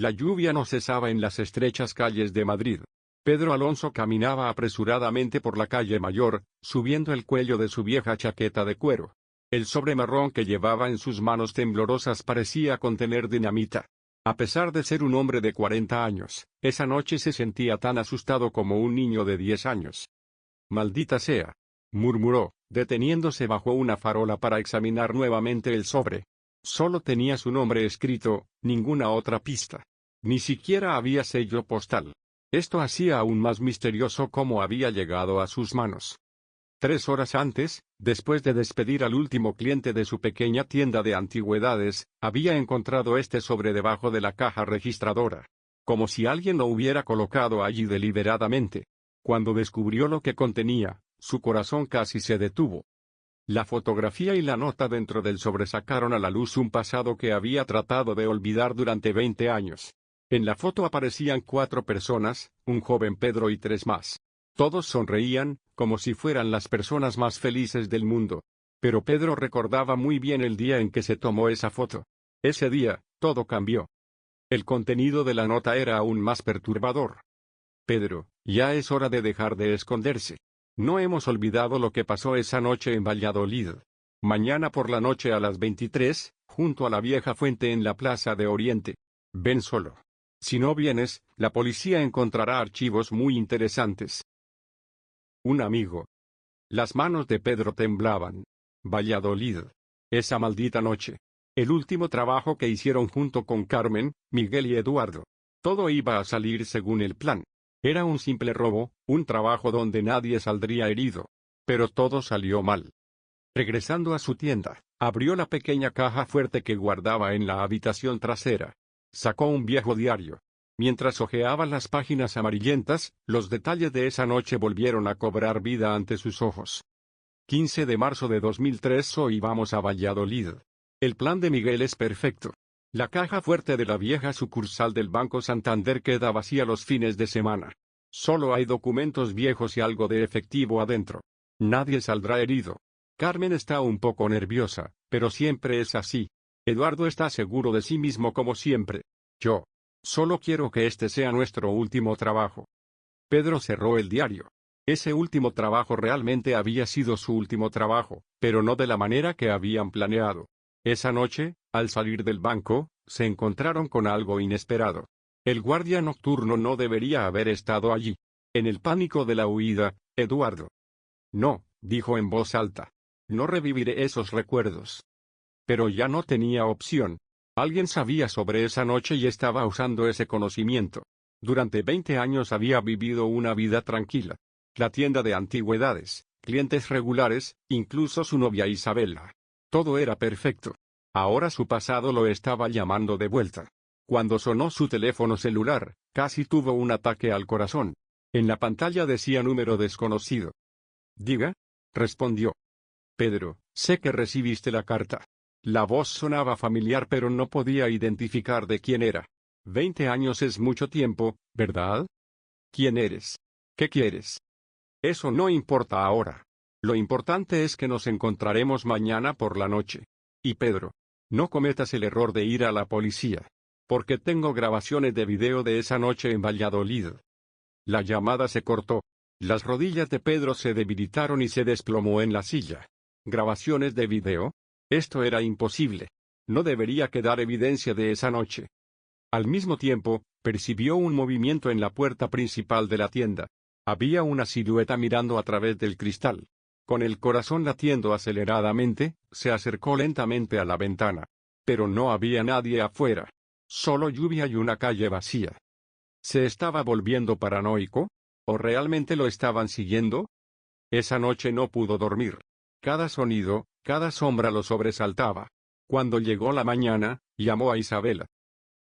La lluvia no cesaba en las estrechas calles de Madrid. Pedro Alonso caminaba apresuradamente por la calle Mayor, subiendo el cuello de su vieja chaqueta de cuero. El sobre marrón que llevaba en sus manos temblorosas parecía contener dinamita. A pesar de ser un hombre de 40 años, esa noche se sentía tan asustado como un niño de 10 años. «Maldita sea», murmuró, deteniéndose bajo una farola para examinar nuevamente el sobre. Solo tenía su nombre escrito, ninguna otra pista. Ni siquiera había sello postal. Esto hacía aún más misterioso cómo había llegado a sus manos. 3 horas antes, después de despedir al último cliente de su pequeña tienda de antigüedades, había encontrado este sobre debajo de la caja registradora. Como si alguien lo hubiera colocado allí deliberadamente. Cuando descubrió lo que contenía, su corazón casi se detuvo. La fotografía y la nota dentro del sobre sacaron a la luz un pasado que había tratado de olvidar durante 20 años. En la foto aparecían 4 personas, un joven Pedro y 3 más. Todos sonreían, como si fueran las personas más felices del mundo. Pero Pedro recordaba muy bien el día en que se tomó esa foto. Ese día, todo cambió. El contenido de la nota era aún más perturbador. «Pedro, ya es hora de dejar de esconderse. No hemos olvidado lo que pasó esa noche en Valladolid. Mañana por la noche a las 23, junto a la vieja fuente en la Plaza de Oriente. Ven solo. Si no vienes, la policía encontrará archivos muy interesantes». Un amigo. Las manos de Pedro temblaban. Valladolid. Esa maldita noche. El último trabajo que hicieron junto con Carmen, Miguel y Eduardo. Todo iba a salir según el plan. Era un simple robo, un trabajo donde nadie saldría herido. Pero todo salió mal. Regresando a su tienda, abrió la pequeña caja fuerte que guardaba en la habitación trasera. Sacó un viejo diario. Mientras hojeaba las páginas amarillentas, los detalles de esa noche volvieron a cobrar vida ante sus ojos. 15 de marzo de 2003. Hoy vamos a Valladolid. El plan de Miguel es perfecto. La caja fuerte de la vieja sucursal del Banco Santander queda vacía los fines de semana. Solo hay documentos viejos y algo de efectivo adentro. Nadie saldrá herido. Carmen está un poco nerviosa, pero siempre es así. Eduardo está seguro de sí mismo como siempre. Yo solo quiero que este sea nuestro último trabajo. Pedro cerró el diario. Ese último trabajo realmente había sido su último trabajo, pero no de la manera que habían planeado. Esa noche, al salir del banco, se encontraron con algo inesperado. El guardia nocturno no debería haber estado allí. En el pánico de la huida, Eduardo. «No», dijo en voz alta. «No reviviré esos recuerdos». Pero ya no tenía opción. Alguien sabía sobre esa noche y estaba usando ese conocimiento. Durante 20 años había vivido una vida tranquila. La tienda de antigüedades, clientes regulares, incluso su novia Isabela. Todo era perfecto. Ahora su pasado lo estaba llamando de vuelta. Cuando sonó su teléfono celular, casi tuvo un ataque al corazón. En la pantalla decía número desconocido. «Diga», respondió. «Pedro, sé que recibiste la carta». La voz sonaba familiar pero no podía identificar de quién era. 20 años es mucho tiempo, ¿verdad? ¿Quién eres? ¿Qué quieres? Eso no importa ahora. Lo importante es que nos encontraremos mañana por la noche. Y Pedro, no cometas el error de ir a la policía. Porque tengo grabaciones de video de esa noche en Valladolid. La llamada se cortó. Las rodillas de Pedro se debilitaron y se desplomó en la silla. ¿Grabaciones de video? Esto era imposible. No debería quedar evidencia de esa noche. Al mismo tiempo, percibió un movimiento en la puerta principal de la tienda. Había una silueta mirando a través del cristal. Con el corazón latiendo aceleradamente, se acercó lentamente a la ventana. Pero no había nadie afuera. Solo lluvia y una calle vacía. ¿Se estaba volviendo paranoico? ¿O realmente lo estaban siguiendo? Esa noche no pudo dormir. Cada sonido, cada sombra lo sobresaltaba. Cuando llegó la mañana, llamó a Isabela.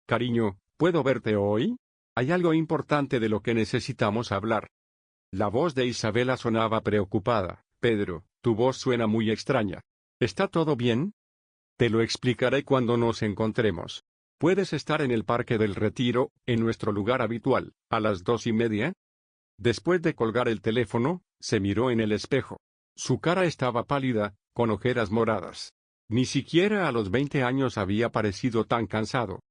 «Cariño, ¿puedo verte hoy? Hay algo importante de lo que necesitamos hablar». La voz de Isabela sonaba preocupada. «Pedro, tu voz suena muy extraña. ¿Está todo bien? Te lo explicaré cuando nos encontremos. ¿Puedes estar en el Parque del Retiro, en nuestro lugar habitual, a las 2:30? Después de colgar el teléfono, se miró en el espejo. Su cara estaba pálida, con ojeras moradas. Ni siquiera a los 20 años había parecido tan cansado.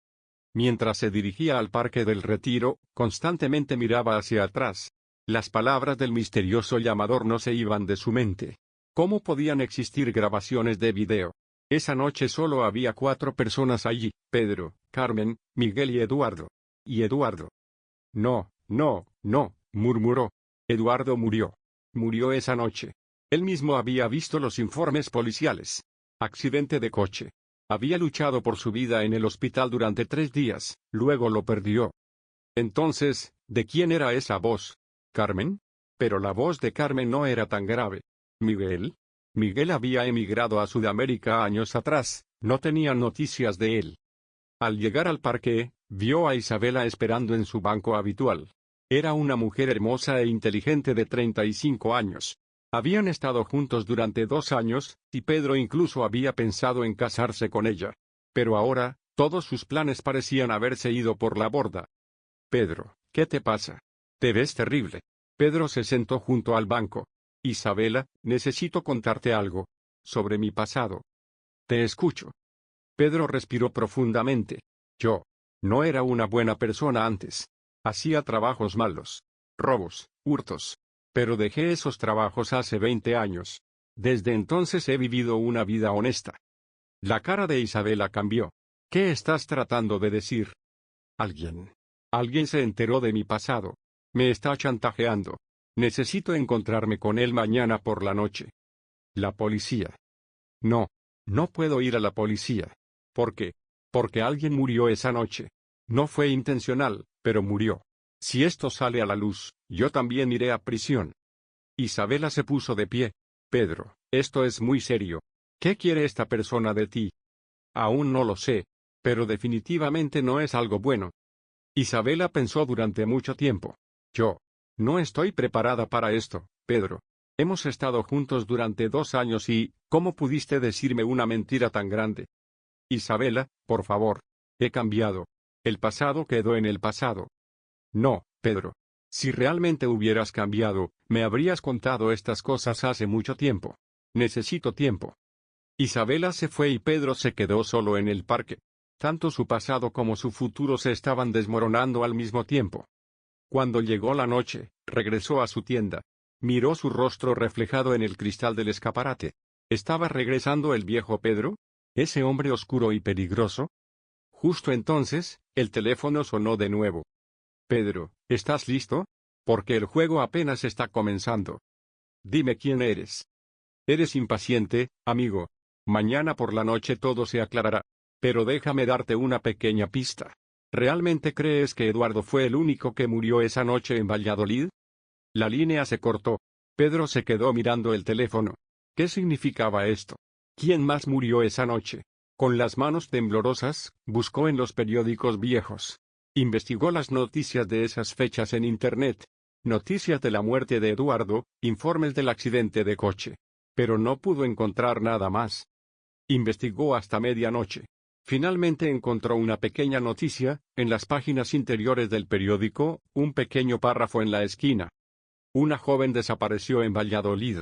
Mientras se dirigía al Parque del Retiro, constantemente miraba hacia atrás. Las palabras del misterioso llamador no se iban de su mente. ¿Cómo podían existir grabaciones de video? Esa noche solo había 4 personas allí: Pedro, Carmen, Miguel y Eduardo. ¿Y Eduardo? No, no, no, murmuró. Eduardo murió. Murió esa noche. Él mismo había visto los informes policiales. Accidente de coche. Había luchado por su vida en el hospital durante 3 días, luego lo perdió. Entonces, ¿de quién era esa voz? ¿Carmen? Pero la voz de Carmen no era tan grave. ¿Miguel? Miguel había emigrado a Sudamérica años atrás, no tenían noticias de él. Al llegar al parque, vio a Isabela esperando en su banco habitual. Era una mujer hermosa e inteligente de 35 años. Habían estado juntos durante 2 años, y Pedro incluso había pensado en casarse con ella. Pero ahora, todos sus planes parecían haberse ido por la borda. Pedro, ¿qué te pasa? Te ves terrible. Pedro se sentó junto al banco. Isabela, necesito contarte algo. Sobre mi pasado. Te escucho. Pedro respiró profundamente. Yo no era una buena persona antes. Hacía trabajos malos. Robos, hurtos. Pero dejé esos trabajos hace 20 años. Desde entonces he vivido una vida honesta. La cara de Isabela cambió. ¿Qué estás tratando de decir? Alguien se enteró de mi pasado. Me está chantajeando. Necesito encontrarme con él mañana por la noche. La policía. No puedo ir a la policía. ¿Por qué? Porque alguien murió esa noche. No fue intencional, pero murió. Si esto sale a la luz, yo también iré a prisión. Isabela se puso de pie. Pedro, esto es muy serio. ¿Qué quiere esta persona de ti? Aún no lo sé, pero definitivamente no es algo bueno. Isabela pensó durante mucho tiempo. Yo no estoy preparada para esto, Pedro. Hemos estado juntos durante 2 años y, ¿cómo pudiste decirme una mentira tan grande? Isabela, por favor. He cambiado. El pasado quedó en el pasado. No, Pedro. Si realmente hubieras cambiado, me habrías contado estas cosas hace mucho tiempo. Necesito tiempo. Isabela se fue y Pedro se quedó solo en el parque. Tanto su pasado como su futuro se estaban desmoronando al mismo tiempo. Cuando llegó la noche, regresó a su tienda. Miró su rostro reflejado en el cristal del escaparate. ¿Estaba regresando el viejo Pedro? ¿Ese hombre oscuro y peligroso? Justo entonces, el teléfono sonó de nuevo. Pedro, ¿estás listo? Porque el juego apenas está comenzando. Dime quién eres. Eres impaciente, amigo. Mañana por la noche todo se aclarará. Pero déjame darte una pequeña pista. ¿Realmente crees que Eduardo fue el único que murió esa noche en Valladolid? La línea se cortó. Pedro se quedó mirando el teléfono. ¿Qué significaba esto? ¿Quién más murió esa noche? Con las manos temblorosas, buscó en los periódicos viejos. Investigó las noticias de esas fechas en Internet. Noticias de la muerte de Eduardo, informes del accidente de coche. Pero no pudo encontrar nada más. Investigó hasta medianoche. Finalmente encontró una pequeña noticia, en las páginas interiores del periódico, un pequeño párrafo en la esquina. Una joven desapareció en Valladolid.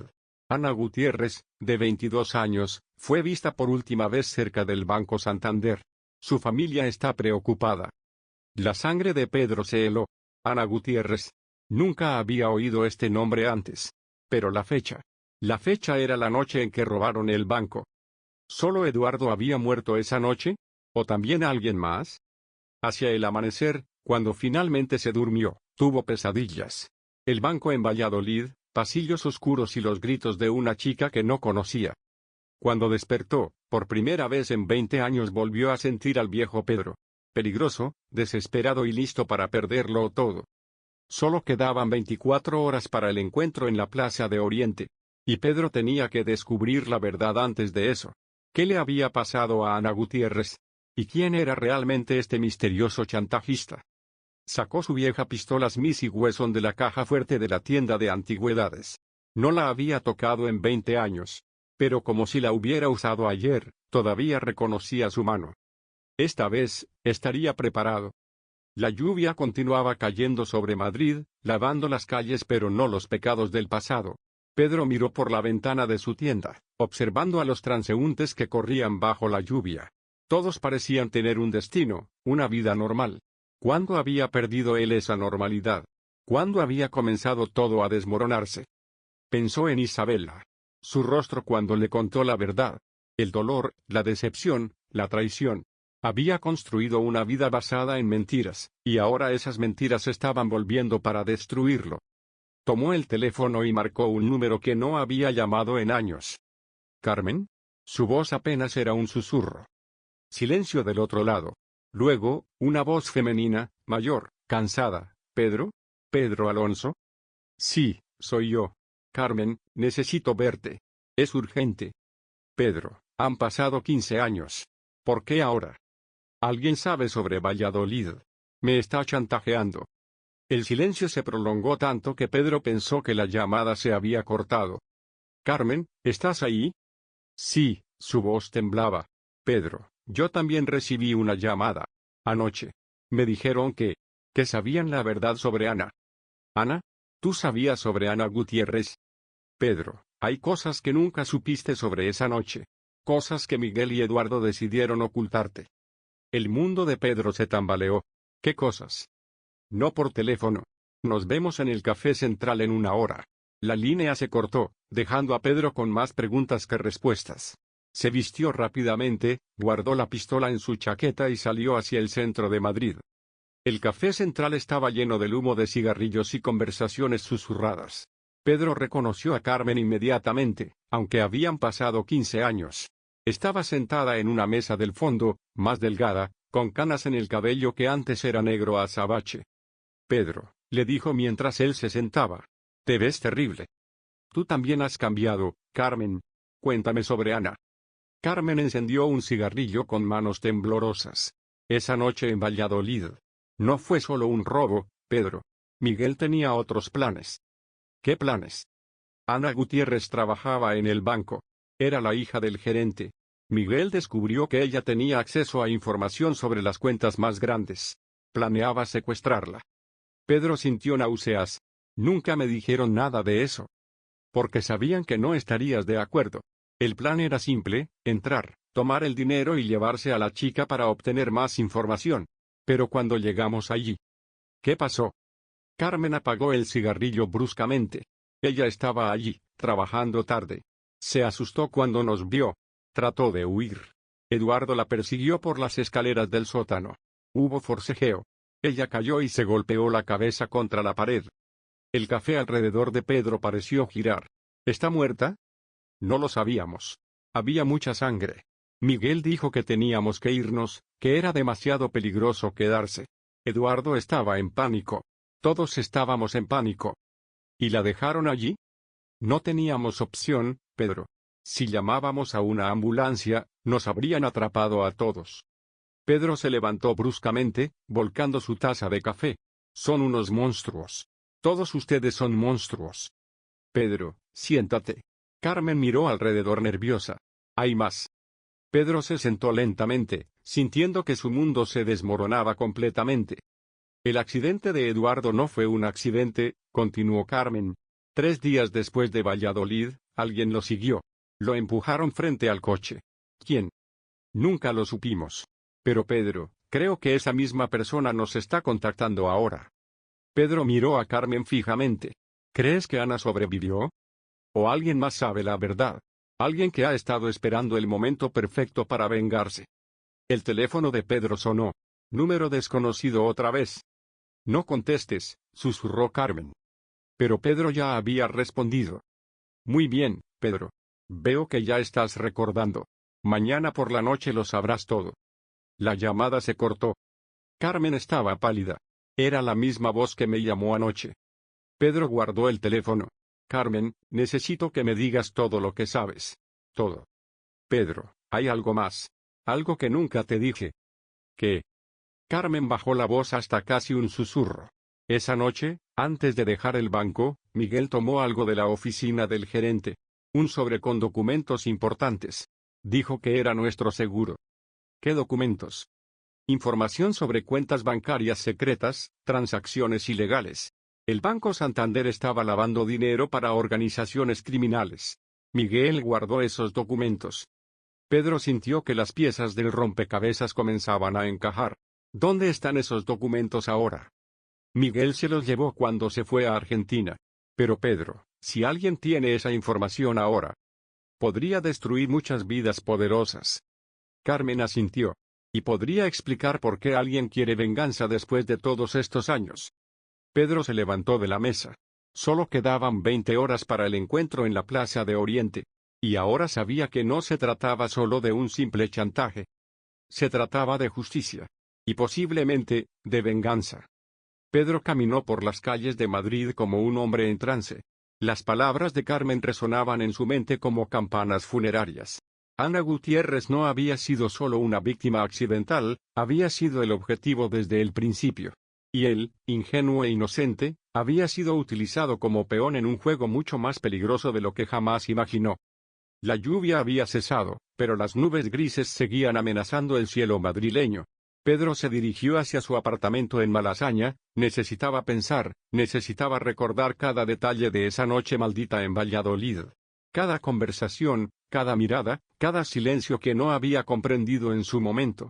Ana Gutiérrez, de 22 años, fue vista por última vez cerca del Banco Santander. Su familia está preocupada. La sangre de Pedro se heló. Ana Gutiérrez. Nunca había oído este nombre antes. Pero la fecha. La fecha era la noche en que robaron el banco. ¿Solo Eduardo había muerto esa noche? ¿O también alguien más? Hacia el amanecer, cuando finalmente se durmió, tuvo pesadillas. El banco en Valladolid, pasillos oscuros y los gritos de una chica que no conocía. Cuando despertó, por primera vez en 20 años volvió a sentir al viejo Pedro. Peligroso, desesperado y listo para perderlo todo. Solo quedaban 24 horas para el encuentro en la Plaza de Oriente. Y Pedro tenía que descubrir la verdad antes de eso. ¿Qué le había pasado a Ana Gutiérrez? ¿Y quién era realmente este misterioso chantajista? Sacó su vieja pistola Smith y Wesson de la caja fuerte de la tienda de antigüedades. No la había tocado en 20 años. Pero como si la hubiera usado ayer, todavía reconocía su mano. Esta vez, estaría preparado. La lluvia continuaba cayendo sobre Madrid, lavando las calles pero no los pecados del pasado. Pedro miró por la ventana de su tienda, observando a los transeúntes que corrían bajo la lluvia. Todos parecían tener un destino, una vida normal. ¿Cuándo había perdido él esa normalidad? ¿Cuándo había comenzado todo a desmoronarse? Pensó en Isabela. Su rostro cuando le contó la verdad. El dolor, la decepción, la traición. Había construido una vida basada en mentiras, y ahora esas mentiras estaban volviendo para destruirlo. Tomó el teléfono y marcó un número que no había llamado en años. ¿Carmen? Su voz apenas era un susurro. Silencio del otro lado. Luego, una voz femenina, mayor, cansada. ¿Pedro? ¿Pedro Alonso? Sí, soy yo. Carmen, necesito verte. Es urgente. Pedro, han pasado 15 años. ¿Por qué ahora? ¿Alguien sabe sobre Valladolid? Me está chantajeando. El silencio se prolongó tanto que Pedro pensó que la llamada se había cortado. Carmen, ¿estás ahí? Sí, su voz temblaba. Pedro, yo también recibí una llamada. Anoche. Me dijeron que sabían la verdad sobre Ana. ¿Ana? ¿Tú sabías sobre Ana Gutiérrez? Pedro, hay cosas que nunca supiste sobre esa noche. Cosas que Miguel y Eduardo decidieron ocultarte. El mundo de Pedro se tambaleó. ¿Qué cosas? No por teléfono. Nos vemos en el Café Central en 1 hora. La línea se cortó, dejando a Pedro con más preguntas que respuestas. Se vistió rápidamente, guardó la pistola en su chaqueta y salió hacia el centro de Madrid. El Café Central estaba lleno del humo de cigarrillos y conversaciones susurradas. Pedro reconoció a Carmen inmediatamente, aunque habían pasado 15 años. Estaba sentada en una mesa del fondo, más delgada, con canas en el cabello que antes era negro azabache. Pedro, le dijo mientras él se sentaba. Te ves terrible. Tú también has cambiado, Carmen. Cuéntame sobre Ana. Carmen encendió un cigarrillo con manos temblorosas. Esa noche en Valladolid. No fue solo un robo, Pedro. Miguel tenía otros planes. ¿Qué planes? Ana Gutiérrez trabajaba en el banco. Era la hija del gerente. Miguel descubrió que ella tenía acceso a información sobre las cuentas más grandes. Planeaba secuestrarla. Pedro sintió náuseas. Nunca me dijeron nada de eso. Porque sabían que no estarías de acuerdo. El plan era simple, entrar, tomar el dinero y llevarse a la chica para obtener más información. Pero cuando llegamos allí. ¿Qué pasó? Carmen apagó el cigarrillo bruscamente. Ella estaba allí, trabajando tarde. Se asustó cuando nos vio. Trató de huir. Eduardo la persiguió por las escaleras del sótano. Hubo forcejeo. Ella cayó y se golpeó la cabeza contra la pared. El café alrededor de Pedro pareció girar. ¿Está muerta? No lo sabíamos. Había mucha sangre. Miguel dijo que teníamos que irnos, que era demasiado peligroso quedarse. Eduardo estaba en pánico. Todos estábamos en pánico. ¿Y la dejaron allí? No teníamos opción, Pedro. Si llamábamos a una ambulancia, nos habrían atrapado a todos. Pedro se levantó bruscamente, volcando su taza de café. Son unos monstruos. Todos ustedes son monstruos. Pedro, siéntate. Carmen miró alrededor nerviosa. Hay más. Pedro se sentó lentamente, sintiendo que su mundo se desmoronaba completamente. El accidente de Eduardo no fue un accidente, continuó Carmen. 3 días después de Valladolid, alguien lo siguió. Lo empujaron frente al coche. ¿Quién? Nunca lo supimos. Pero Pedro, creo que esa misma persona nos está contactando ahora. Pedro miró a Carmen fijamente. ¿Crees que Ana sobrevivió? ¿O alguien más sabe la verdad? Alguien que ha estado esperando el momento perfecto para vengarse. El teléfono de Pedro sonó. Número desconocido otra vez. No contestes, susurró Carmen. Pero Pedro ya había respondido. Muy bien, Pedro. Veo que ya estás recordando. Mañana por la noche lo sabrás todo. La llamada se cortó. Carmen estaba pálida. Era la misma voz que me llamó anoche. Pedro guardó el teléfono. Carmen, necesito que me digas todo lo que sabes. Todo. Pedro, hay algo más. Algo que nunca te dije. ¿Qué? Carmen bajó la voz hasta casi un susurro. Esa noche, antes de dejar el banco, Miguel tomó algo de la oficina del gerente. Un sobre con documentos importantes. Dijo que era nuestro seguro. ¿Qué documentos? Información sobre cuentas bancarias secretas, transacciones ilegales. El Banco Santander estaba lavando dinero para organizaciones criminales. Miguel guardó esos documentos. Pedro sintió que las piezas del rompecabezas comenzaban a encajar. ¿Dónde están esos documentos ahora? Miguel se los llevó cuando se fue a Argentina. Pero Pedro, si alguien tiene esa información ahora, podría destruir muchas vidas poderosas. Carmen asintió. Y podría explicar por qué alguien quiere venganza después de todos estos años. Pedro se levantó de la mesa. Solo quedaban 20 horas para el encuentro en la Plaza de Oriente. Y ahora sabía que no se trataba solo de un simple chantaje. Se trataba de justicia. Y posiblemente, de venganza. Pedro caminó por las calles de Madrid como un hombre en trance. Las palabras de Carmen resonaban en su mente como campanas funerarias. Ana Gutiérrez no había sido solo una víctima accidental, había sido el objetivo desde el principio. Y él, ingenuo e inocente, había sido utilizado como peón en un juego mucho más peligroso de lo que jamás imaginó. La lluvia había cesado, pero las nubes grises seguían amenazando el cielo madrileño. Pedro se dirigió hacia su apartamento en Malasaña. Necesitaba pensar, necesitaba recordar cada detalle de esa noche maldita en Valladolid. Cada conversación, cada mirada, cada silencio que no había comprendido en su momento.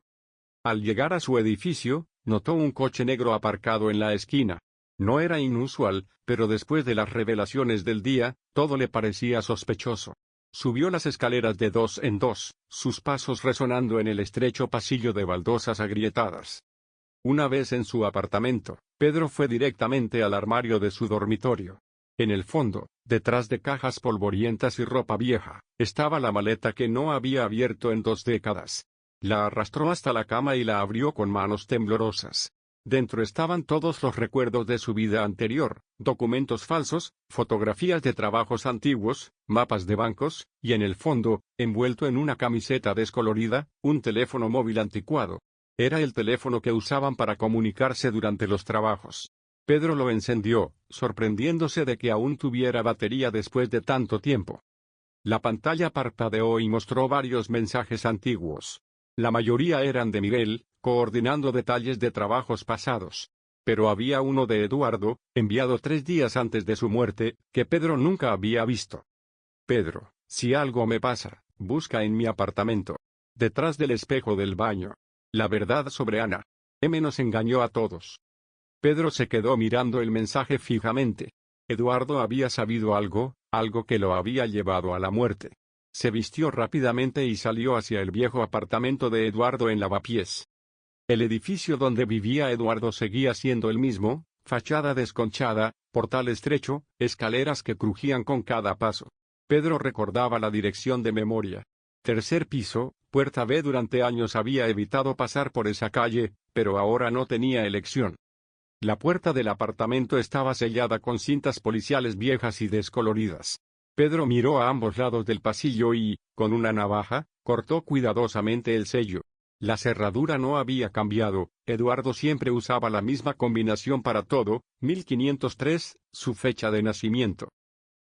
Al llegar a su edificio, notó un coche negro aparcado en la esquina. No era inusual, pero después de las revelaciones del día, todo le parecía sospechoso. Subió las escaleras de 2 en 2, sus pasos resonando en el estrecho pasillo de baldosas agrietadas. Una vez en su apartamento, Pedro fue directamente al armario de su dormitorio. En el fondo, detrás de cajas polvorientas y ropa vieja, estaba la maleta que no había abierto en 2 décadas. La arrastró hasta la cama y la abrió con manos temblorosas. Dentro estaban todos los recuerdos de su vida anterior, documentos falsos, fotografías de trabajos antiguos, mapas de bancos, y en el fondo, envuelto en una camiseta descolorida, un teléfono móvil anticuado. Era el teléfono que usaban para comunicarse durante los trabajos. Pedro lo encendió, sorprendiéndose de que aún tuviera batería después de tanto tiempo. La pantalla parpadeó y mostró varios mensajes antiguos. La mayoría eran de Miguel, coordinando detalles de trabajos pasados. Pero había uno de Eduardo, enviado 3 días antes de su muerte, que Pedro nunca había visto. Pedro, si algo me pasa, busca en mi apartamento. Detrás del espejo del baño. La verdad sobre Ana. M nos engañó a todos. Pedro se quedó mirando el mensaje fijamente. Eduardo había sabido algo, algo que lo había llevado a la muerte. Se vistió rápidamente y salió hacia el viejo apartamento de Eduardo en Lavapiés. El edificio donde vivía Eduardo seguía siendo el mismo, fachada desconchada, portal estrecho, escaleras que crujían con cada paso. Pedro recordaba la dirección de memoria. 3er piso, puerta B. Durante años había evitado pasar por esa calle, pero ahora no tenía elección. La puerta del apartamento estaba sellada con cintas policiales viejas y descoloridas. Pedro miró a ambos lados del pasillo y, con una navaja, cortó cuidadosamente el sello. La cerradura no había cambiado, Eduardo siempre usaba la misma combinación para todo, 1503, su fecha de nacimiento.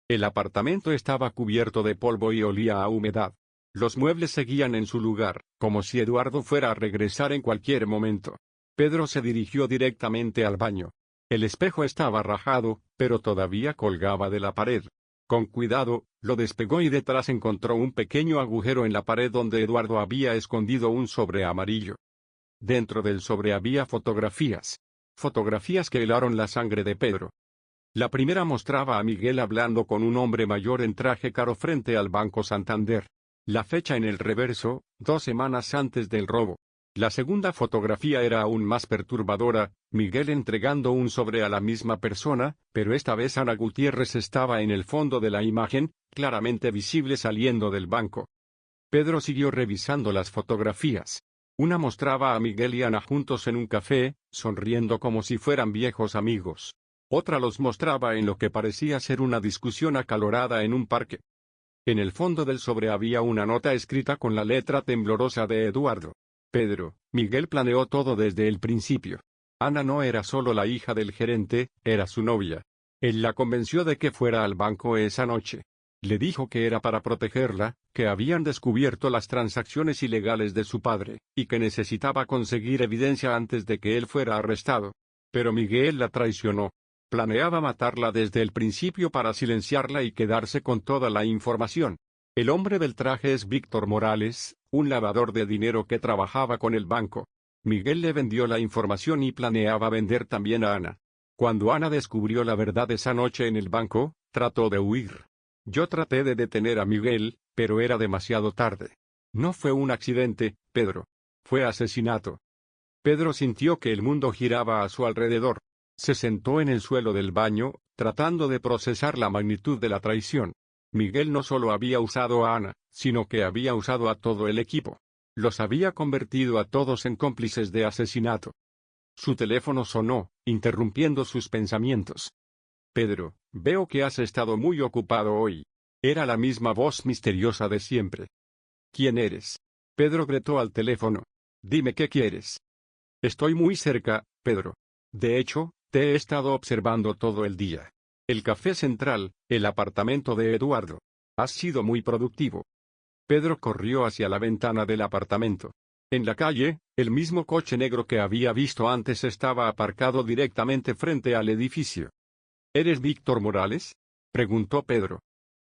El apartamento estaba cubierto de polvo y olía a humedad. Los muebles seguían en su lugar, como si Eduardo fuera a regresar en cualquier momento. Pedro se dirigió directamente al baño. El espejo estaba rajado, pero todavía colgaba de la pared. Con cuidado, lo despegó y detrás encontró un pequeño agujero en la pared donde Eduardo había escondido un sobre amarillo. Dentro del sobre había fotografías. Fotografías que helaron la sangre de Pedro. La primera mostraba a Miguel hablando con un hombre mayor en traje caro frente al Banco Santander. La fecha en el reverso, 2 semanas antes del robo. La segunda fotografía era aún más perturbadora, Miguel entregando un sobre a la misma persona, pero esta vez Ana Gutiérrez estaba en el fondo de la imagen, claramente visible saliendo del banco. Pedro siguió revisando las fotografías. Una mostraba a Miguel y Ana juntos en un café, sonriendo como si fueran viejos amigos. Otra los mostraba en lo que parecía ser una discusión acalorada en un parque. En el fondo del sobre había una nota escrita con la letra temblorosa de Eduardo. Pedro, Miguel planeó todo desde el principio. Ana no era solo la hija del gerente, era su novia. Él la convenció de que fuera al banco esa noche. Le dijo que era para protegerla, que habían descubierto las transacciones ilegales de su padre, y que necesitaba conseguir evidencia antes de que él fuera arrestado. Pero Miguel la traicionó. Planeaba matarla desde el principio para silenciarla y quedarse con toda la información. El hombre del traje es Víctor Morales, un lavador de dinero que trabajaba con el banco. Miguel le vendió la información y planeaba vender también a Ana. Cuando Ana descubrió la verdad esa noche en el banco, trató de huir. Yo traté de detener a Miguel, pero era demasiado tarde. No fue un accidente, Pedro. Fue asesinato. Pedro sintió que el mundo giraba a su alrededor. Se sentó en el suelo del baño, tratando de procesar la magnitud de la traición. Miguel no solo había usado a Ana, sino que había usado a todo el equipo. Los había convertido a todos en cómplices de asesinato. Su teléfono sonó, interrumpiendo sus pensamientos. Pedro, veo que has estado muy ocupado hoy. Era la misma voz misteriosa de siempre. ¿Quién eres? Pedro gritó al teléfono. Dime qué quieres. Estoy muy cerca, Pedro. De hecho, te he estado observando todo el día. El café central, el apartamento de Eduardo. Has sido muy productivo. Pedro corrió hacia la ventana del apartamento. En la calle, el mismo coche negro que había visto antes estaba aparcado directamente frente al edificio. ¿Eres Víctor Morales? Preguntó Pedro.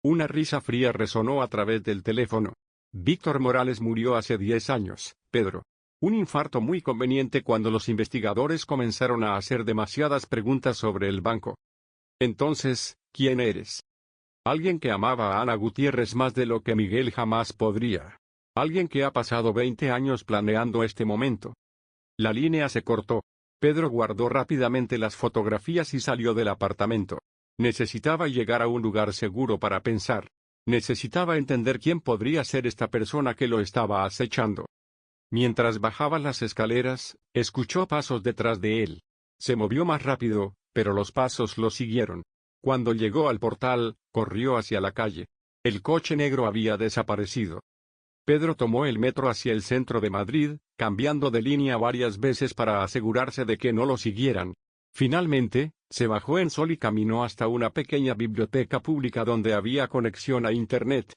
Una risa fría resonó a través del teléfono. Víctor Morales murió hace 10 años, Pedro. Un infarto muy conveniente cuando los investigadores comenzaron a hacer demasiadas preguntas sobre el banco. Entonces, ¿quién eres? Alguien que amaba a Ana Gutiérrez más de lo que Miguel jamás podría. Alguien que ha pasado 20 años planeando este momento. La línea se cortó. Pedro guardó rápidamente las fotografías y salió del apartamento. Necesitaba llegar a un lugar seguro para pensar. Necesitaba entender quién podría ser esta persona que lo estaba acechando. Mientras bajaba las escaleras, escuchó pasos detrás de él. Se movió más rápido, pero los pasos lo siguieron. Cuando llegó al portal, corrió hacia la calle. El coche negro había desaparecido. Pedro tomó el metro hacia el centro de Madrid, cambiando de línea varias veces para asegurarse de que no lo siguieran. Finalmente, se bajó en Sol y caminó hasta una pequeña biblioteca pública donde había conexión a Internet.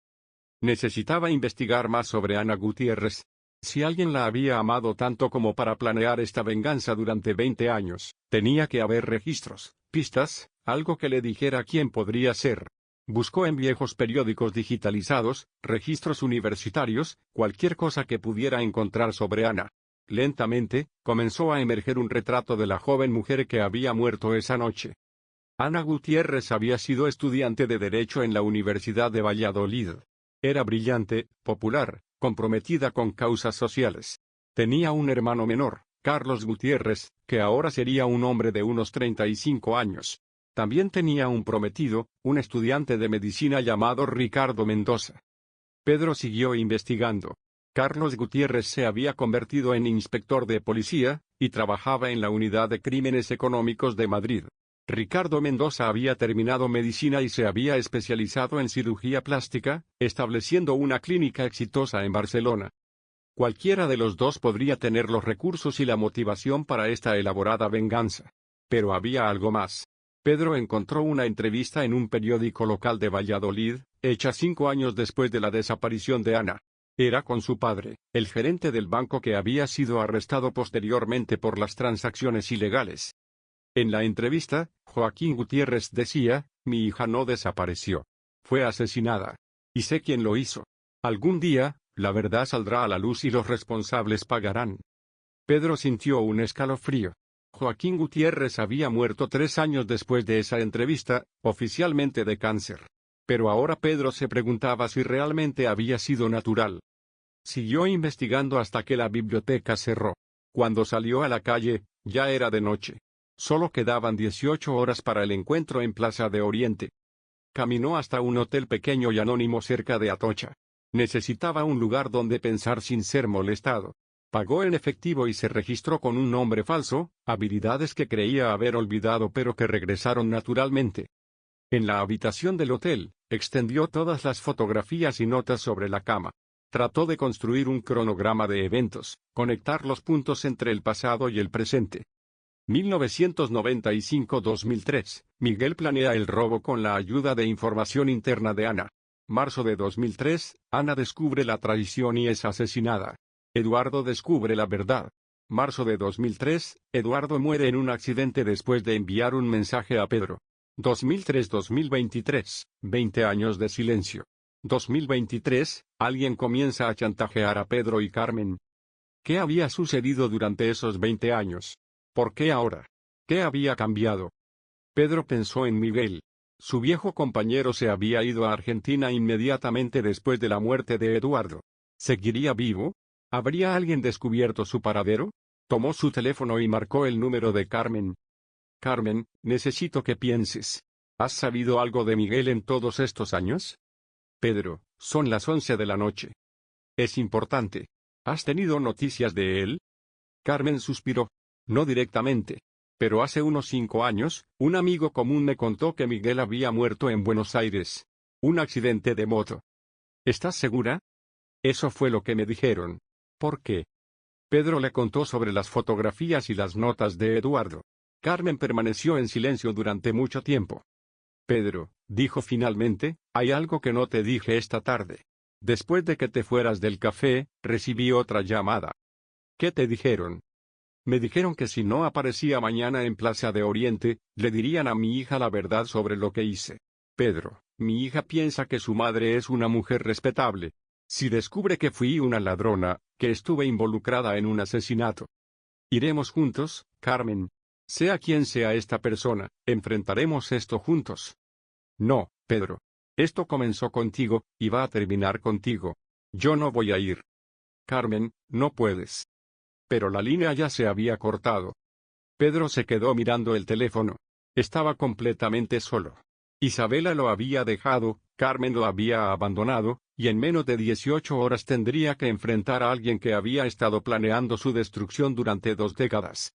Necesitaba investigar más sobre Ana Gutiérrez. Si alguien la había amado tanto como para planear esta venganza durante 20 años, tenía que haber registros, pistas, algo que le dijera quién podría ser. Buscó en viejos periódicos digitalizados, registros universitarios, cualquier cosa que pudiera encontrar sobre Ana. Lentamente, comenzó a emerger un retrato de la joven mujer que había muerto esa noche. Ana Gutiérrez había sido estudiante de Derecho en la Universidad de Valladolid. Era brillante, popular, comprometida con causas sociales. Tenía un hermano menor, Carlos Gutiérrez, que ahora sería un hombre de unos 35 años. También tenía un prometido, un estudiante de medicina llamado Ricardo Mendoza. Pedro siguió investigando. Carlos Gutiérrez se había convertido en inspector de policía, y trabajaba en la Unidad de Crímenes Económicos de Madrid. Ricardo Mendoza había terminado medicina y se había especializado en cirugía plástica, estableciendo una clínica exitosa en Barcelona. Cualquiera de los dos podría tener los recursos y la motivación para esta elaborada venganza. Pero había algo más. Pedro encontró una entrevista en un periódico local de Valladolid, hecha 5 años después de la desaparición de Ana. Era con su padre, el gerente del banco que había sido arrestado posteriormente por las transacciones ilegales. En la entrevista, Joaquín Gutiérrez decía, mi hija no desapareció. Fue asesinada. Y sé quién lo hizo. Algún día, la verdad saldrá a la luz y los responsables pagarán. Pedro sintió un escalofrío. Joaquín Gutiérrez había muerto 3 años después de esa entrevista, oficialmente de cáncer. Pero ahora Pedro se preguntaba si realmente había sido natural. Siguió investigando hasta que la biblioteca cerró. Cuando salió a la calle, ya era de noche. Solo quedaban 18 horas para el encuentro en Plaza de Oriente. Caminó hasta un hotel pequeño y anónimo cerca de Atocha. Necesitaba un lugar donde pensar sin ser molestado. Pagó en efectivo y se registró con un nombre falso, habilidades que creía haber olvidado pero que regresaron naturalmente. En la habitación del hotel, extendió todas las fotografías y notas sobre la cama. Trató de construir un cronograma de eventos, conectar los puntos entre el pasado y el presente. 1995-2003, Miguel planea el robo con la ayuda de información interna de Ana. Marzo de 2003, Ana descubre la traición y es asesinada. Eduardo descubre la verdad. Marzo de 2003, Eduardo muere en un accidente después de enviar un mensaje a Pedro. 2003-2023, 20 años de silencio. 2023, alguien comienza a chantajear a Pedro y Carmen. ¿Qué había sucedido durante esos 20 años? ¿Por qué ahora? ¿Qué había cambiado? Pedro pensó en Miguel. Su viejo compañero se había ido a Argentina inmediatamente después de la muerte de Eduardo. ¿Seguiría vivo? ¿Habría alguien descubierto su paradero? Tomó su teléfono y marcó el número de Carmen. Carmen, necesito que pienses. ¿Has sabido algo de Miguel en todos estos años? Pedro, son las 11 de la noche. Es importante. ¿Has tenido noticias de él? Carmen suspiró. No directamente. Pero hace unos 5 años, un amigo común me contó que Miguel había muerto en Buenos Aires. Un accidente de moto. ¿Estás segura? Eso fue lo que me dijeron. ¿Por qué? Pedro le contó sobre las fotografías y las notas de Eduardo. Carmen permaneció en silencio durante mucho tiempo. Pedro, dijo finalmente, hay algo que no te dije esta tarde. Después de que te fueras del café, recibí otra llamada. ¿Qué te dijeron? Me dijeron que si no aparecía mañana en Plaza de Oriente, le dirían a mi hija la verdad sobre lo que hice. Pedro, mi hija piensa que su madre es una mujer respetable. Si descubre que fui una ladrona, que estuve involucrada en un asesinato. Iremos juntos, Carmen. Sea quien sea esta persona, enfrentaremos esto juntos. No, Pedro. Esto comenzó contigo, y va a terminar contigo. Yo no voy a ir. Carmen, no puedes. Pero la línea ya se había cortado. Pedro se quedó mirando el teléfono. Estaba completamente solo. Isabela lo había dejado, Carmen lo había abandonado, y en menos de 18 horas tendría que enfrentar a alguien que había estado planeando su destrucción durante 2 décadas.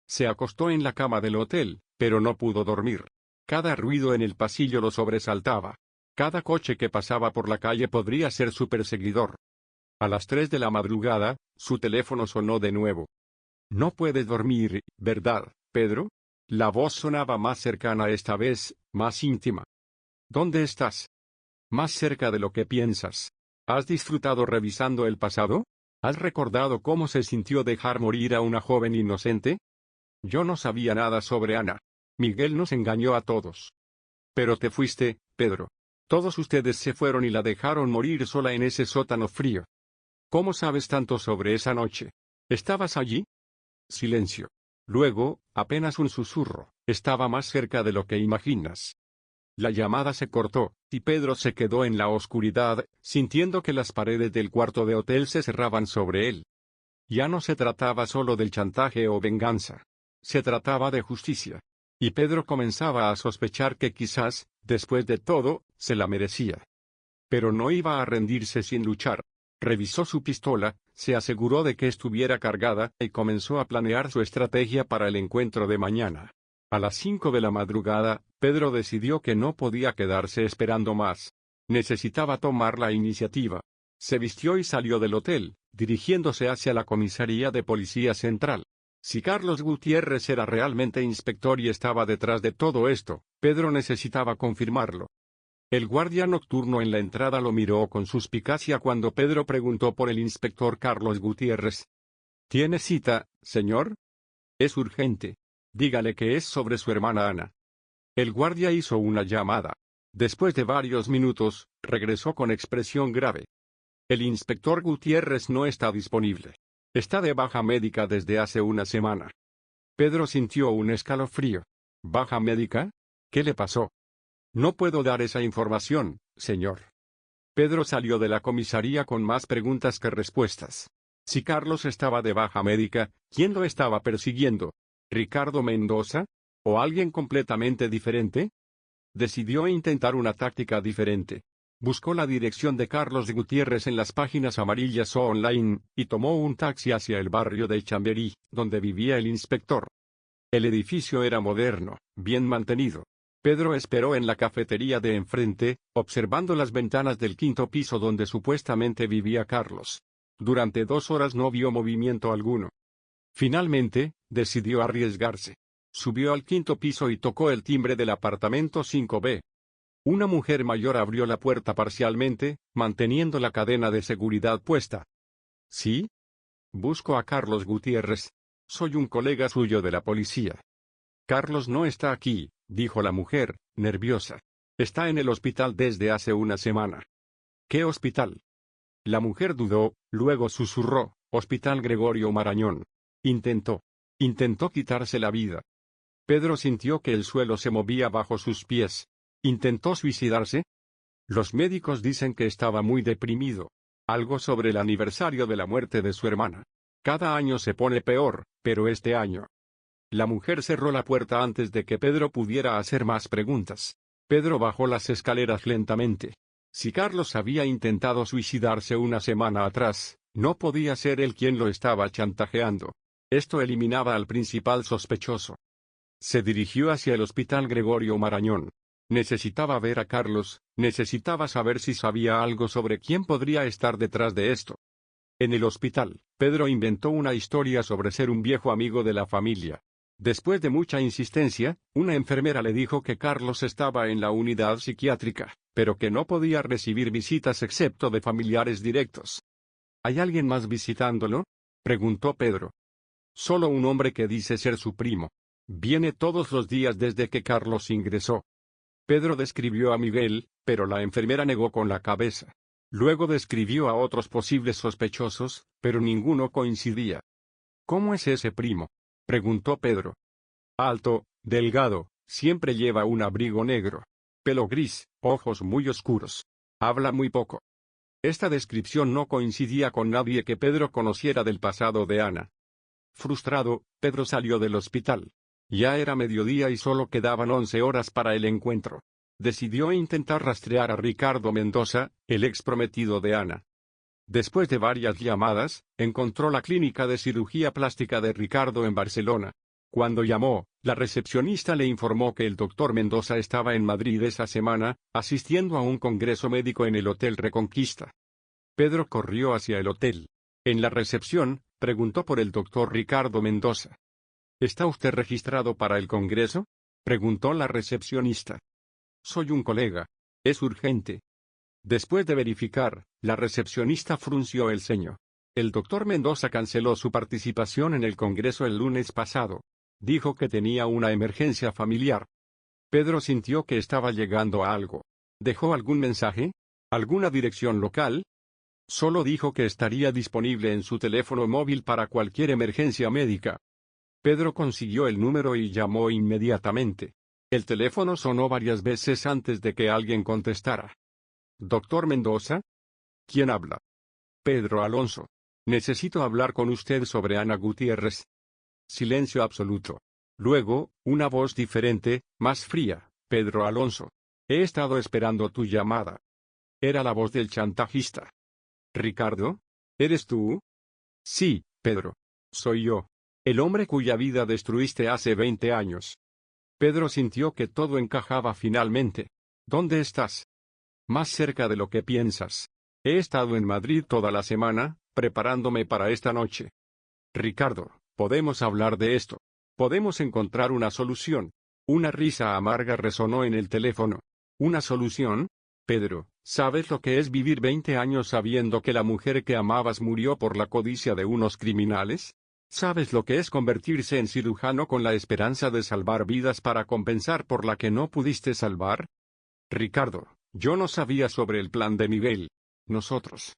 Se acostó en la cama del hotel, pero no pudo dormir. Cada ruido en el pasillo lo sobresaltaba. Cada coche que pasaba por la calle podría ser su perseguidor. A las 3 de la madrugada, su teléfono sonó de nuevo. No puedes dormir, ¿verdad, Pedro? La voz sonaba más cercana esta vez, más íntima. ¿Dónde estás? Más cerca de lo que piensas. ¿Has disfrutado revisando el pasado? ¿Has recordado cómo se sintió dejar morir a una joven inocente? Yo no sabía nada sobre Ana. Miguel nos engañó a todos. Pero te fuiste, Pedro. Todos ustedes se fueron y la dejaron morir sola en ese sótano frío. ¿Cómo sabes tanto sobre esa noche? ¿Estabas allí? Silencio. Luego, apenas un susurro, estaba más cerca de lo que imaginas. La llamada se cortó, y Pedro se quedó en la oscuridad, sintiendo que las paredes del cuarto de hotel se cerraban sobre él. Ya no se trataba solo del chantaje o venganza. Se trataba de justicia. Y Pedro comenzaba a sospechar que quizás, después de todo, se la merecía. Pero no iba a rendirse sin luchar. Revisó su pistola, se aseguró de que estuviera cargada, y comenzó a planear su estrategia para el encuentro de mañana. A las 5 de la madrugada, Pedro decidió que no podía quedarse esperando más. Necesitaba tomar la iniciativa. Se vistió y salió del hotel, dirigiéndose hacia la comisaría de policía central. Si Carlos Gutiérrez era realmente inspector y estaba detrás de todo esto, Pedro necesitaba confirmarlo. El guardia nocturno en la entrada lo miró con suspicacia cuando Pedro preguntó por el inspector Carlos Gutiérrez. ¿Tiene cita, señor? Es urgente. Dígale que es sobre su hermana Ana. El guardia hizo una llamada. Después de varios minutos, regresó con expresión grave. El inspector Gutiérrez no está disponible. Está de baja médica desde hace una semana. Pedro sintió un escalofrío. ¿Baja médica? ¿Qué le pasó? No puedo dar esa información, señor. Pedro salió de la comisaría con más preguntas que respuestas. Si Carlos estaba de baja médica, ¿quién lo estaba persiguiendo? ¿Ricardo Mendoza? ¿O alguien completamente diferente? Decidió intentar una táctica diferente. Buscó la dirección de Carlos Gutiérrez en las páginas amarillas o online, y tomó un taxi hacia el barrio de Chamberí, donde vivía el inspector. El edificio era moderno, bien mantenido. Pedro esperó en la cafetería de enfrente, observando las ventanas del 5º piso donde supuestamente vivía Carlos. Durante 2 horas no vio movimiento alguno. Finalmente, decidió arriesgarse. Subió al 5º piso y tocó el timbre del apartamento 5B. Una mujer mayor abrió la puerta parcialmente, manteniendo la cadena de seguridad puesta. ¿Sí? Busco a Carlos Gutiérrez. Soy un colega suyo de la policía. Carlos no está aquí, dijo la mujer, nerviosa. Está en el hospital desde hace una semana. ¿Qué hospital? La mujer dudó, luego susurró, Hospital Gregorio Marañón. Intentó quitarse la vida. Pedro sintió que el suelo se movía bajo sus pies. ¿Intentó suicidarse? Los médicos dicen que estaba muy deprimido. Algo sobre el aniversario de la muerte de su hermana. Cada año se pone peor, pero este año. La mujer cerró la puerta antes de que Pedro pudiera hacer más preguntas. Pedro bajó las escaleras lentamente. Si Carlos había intentado suicidarse una semana atrás, no podía ser él quien lo estaba chantajeando. Esto eliminaba al principal sospechoso. Se dirigió hacia el Hospital Gregorio Marañón. Necesitaba ver a Carlos, necesitaba saber si sabía algo sobre quién podría estar detrás de esto. En el hospital, Pedro inventó una historia sobre ser un viejo amigo de la familia. Después de mucha insistencia, una enfermera le dijo que Carlos estaba en la unidad psiquiátrica, pero que no podía recibir visitas excepto de familiares directos. ¿Hay alguien más visitándolo?, preguntó Pedro. Solo un hombre que dice ser su primo. Viene todos los días desde que Carlos ingresó. Pedro describió a Miguel, pero la enfermera negó con la cabeza. Luego describió a otros posibles sospechosos, pero ninguno coincidía. ¿Cómo es ese primo?, preguntó Pedro. Alto, delgado, siempre lleva un abrigo negro. Pelo gris, ojos muy oscuros. Habla muy poco. Esta descripción no coincidía con nadie que Pedro conociera del pasado de Ana. Frustrado, Pedro salió del hospital. Ya era mediodía y solo quedaban 11 horas para el encuentro. Decidió intentar rastrear a Ricardo Mendoza, el ex prometido de Ana. Después de varias llamadas, encontró la clínica de cirugía plástica de Ricardo en Barcelona. Cuando llamó, la recepcionista le informó que el doctor Mendoza estaba en Madrid esa semana, asistiendo a un congreso médico en el Hotel Reconquista. Pedro corrió hacia el hotel. En la recepción, preguntó por el doctor Ricardo Mendoza. ¿Está usted registrado para el congreso?, preguntó la recepcionista. Soy un colega. Es urgente. Después de verificar, la recepcionista frunció el ceño. El doctor Mendoza canceló su participación en el congreso el lunes pasado. Dijo que tenía una emergencia familiar. Pedro sintió que estaba llegando a algo. ¿Dejó algún mensaje? ¿Alguna dirección local? Solo dijo que estaría disponible en su teléfono móvil para cualquier emergencia médica. Pedro consiguió el número y llamó inmediatamente. El teléfono sonó varias veces antes de que alguien contestara. ¿Doctor Mendoza? ¿Quién habla? Pedro Alonso. Necesito hablar con usted sobre Ana Gutiérrez. Silencio absoluto. Luego, una voz diferente, más fría. Pedro Alonso. He estado esperando tu llamada. Era la voz del chantajista. ¿Ricardo? ¿Eres tú? Sí, Pedro. Soy yo. El hombre cuya vida destruiste hace 20 años. Pedro sintió que todo encajaba finalmente. ¿Dónde estás? Más cerca de lo que piensas. He estado en Madrid toda la semana, preparándome para esta noche. Ricardo, podemos hablar de esto. Podemos encontrar una solución. Una risa amarga resonó en el teléfono. ¿Una solución? Pedro, ¿sabes lo que es vivir 20 años sabiendo que la mujer que amabas murió por la codicia de unos criminales? ¿Sabes lo que es convertirse en cirujano con la esperanza de salvar vidas para compensar por la que no pudiste salvar? Ricardo, yo no sabía sobre el plan de Miguel. Nosotros.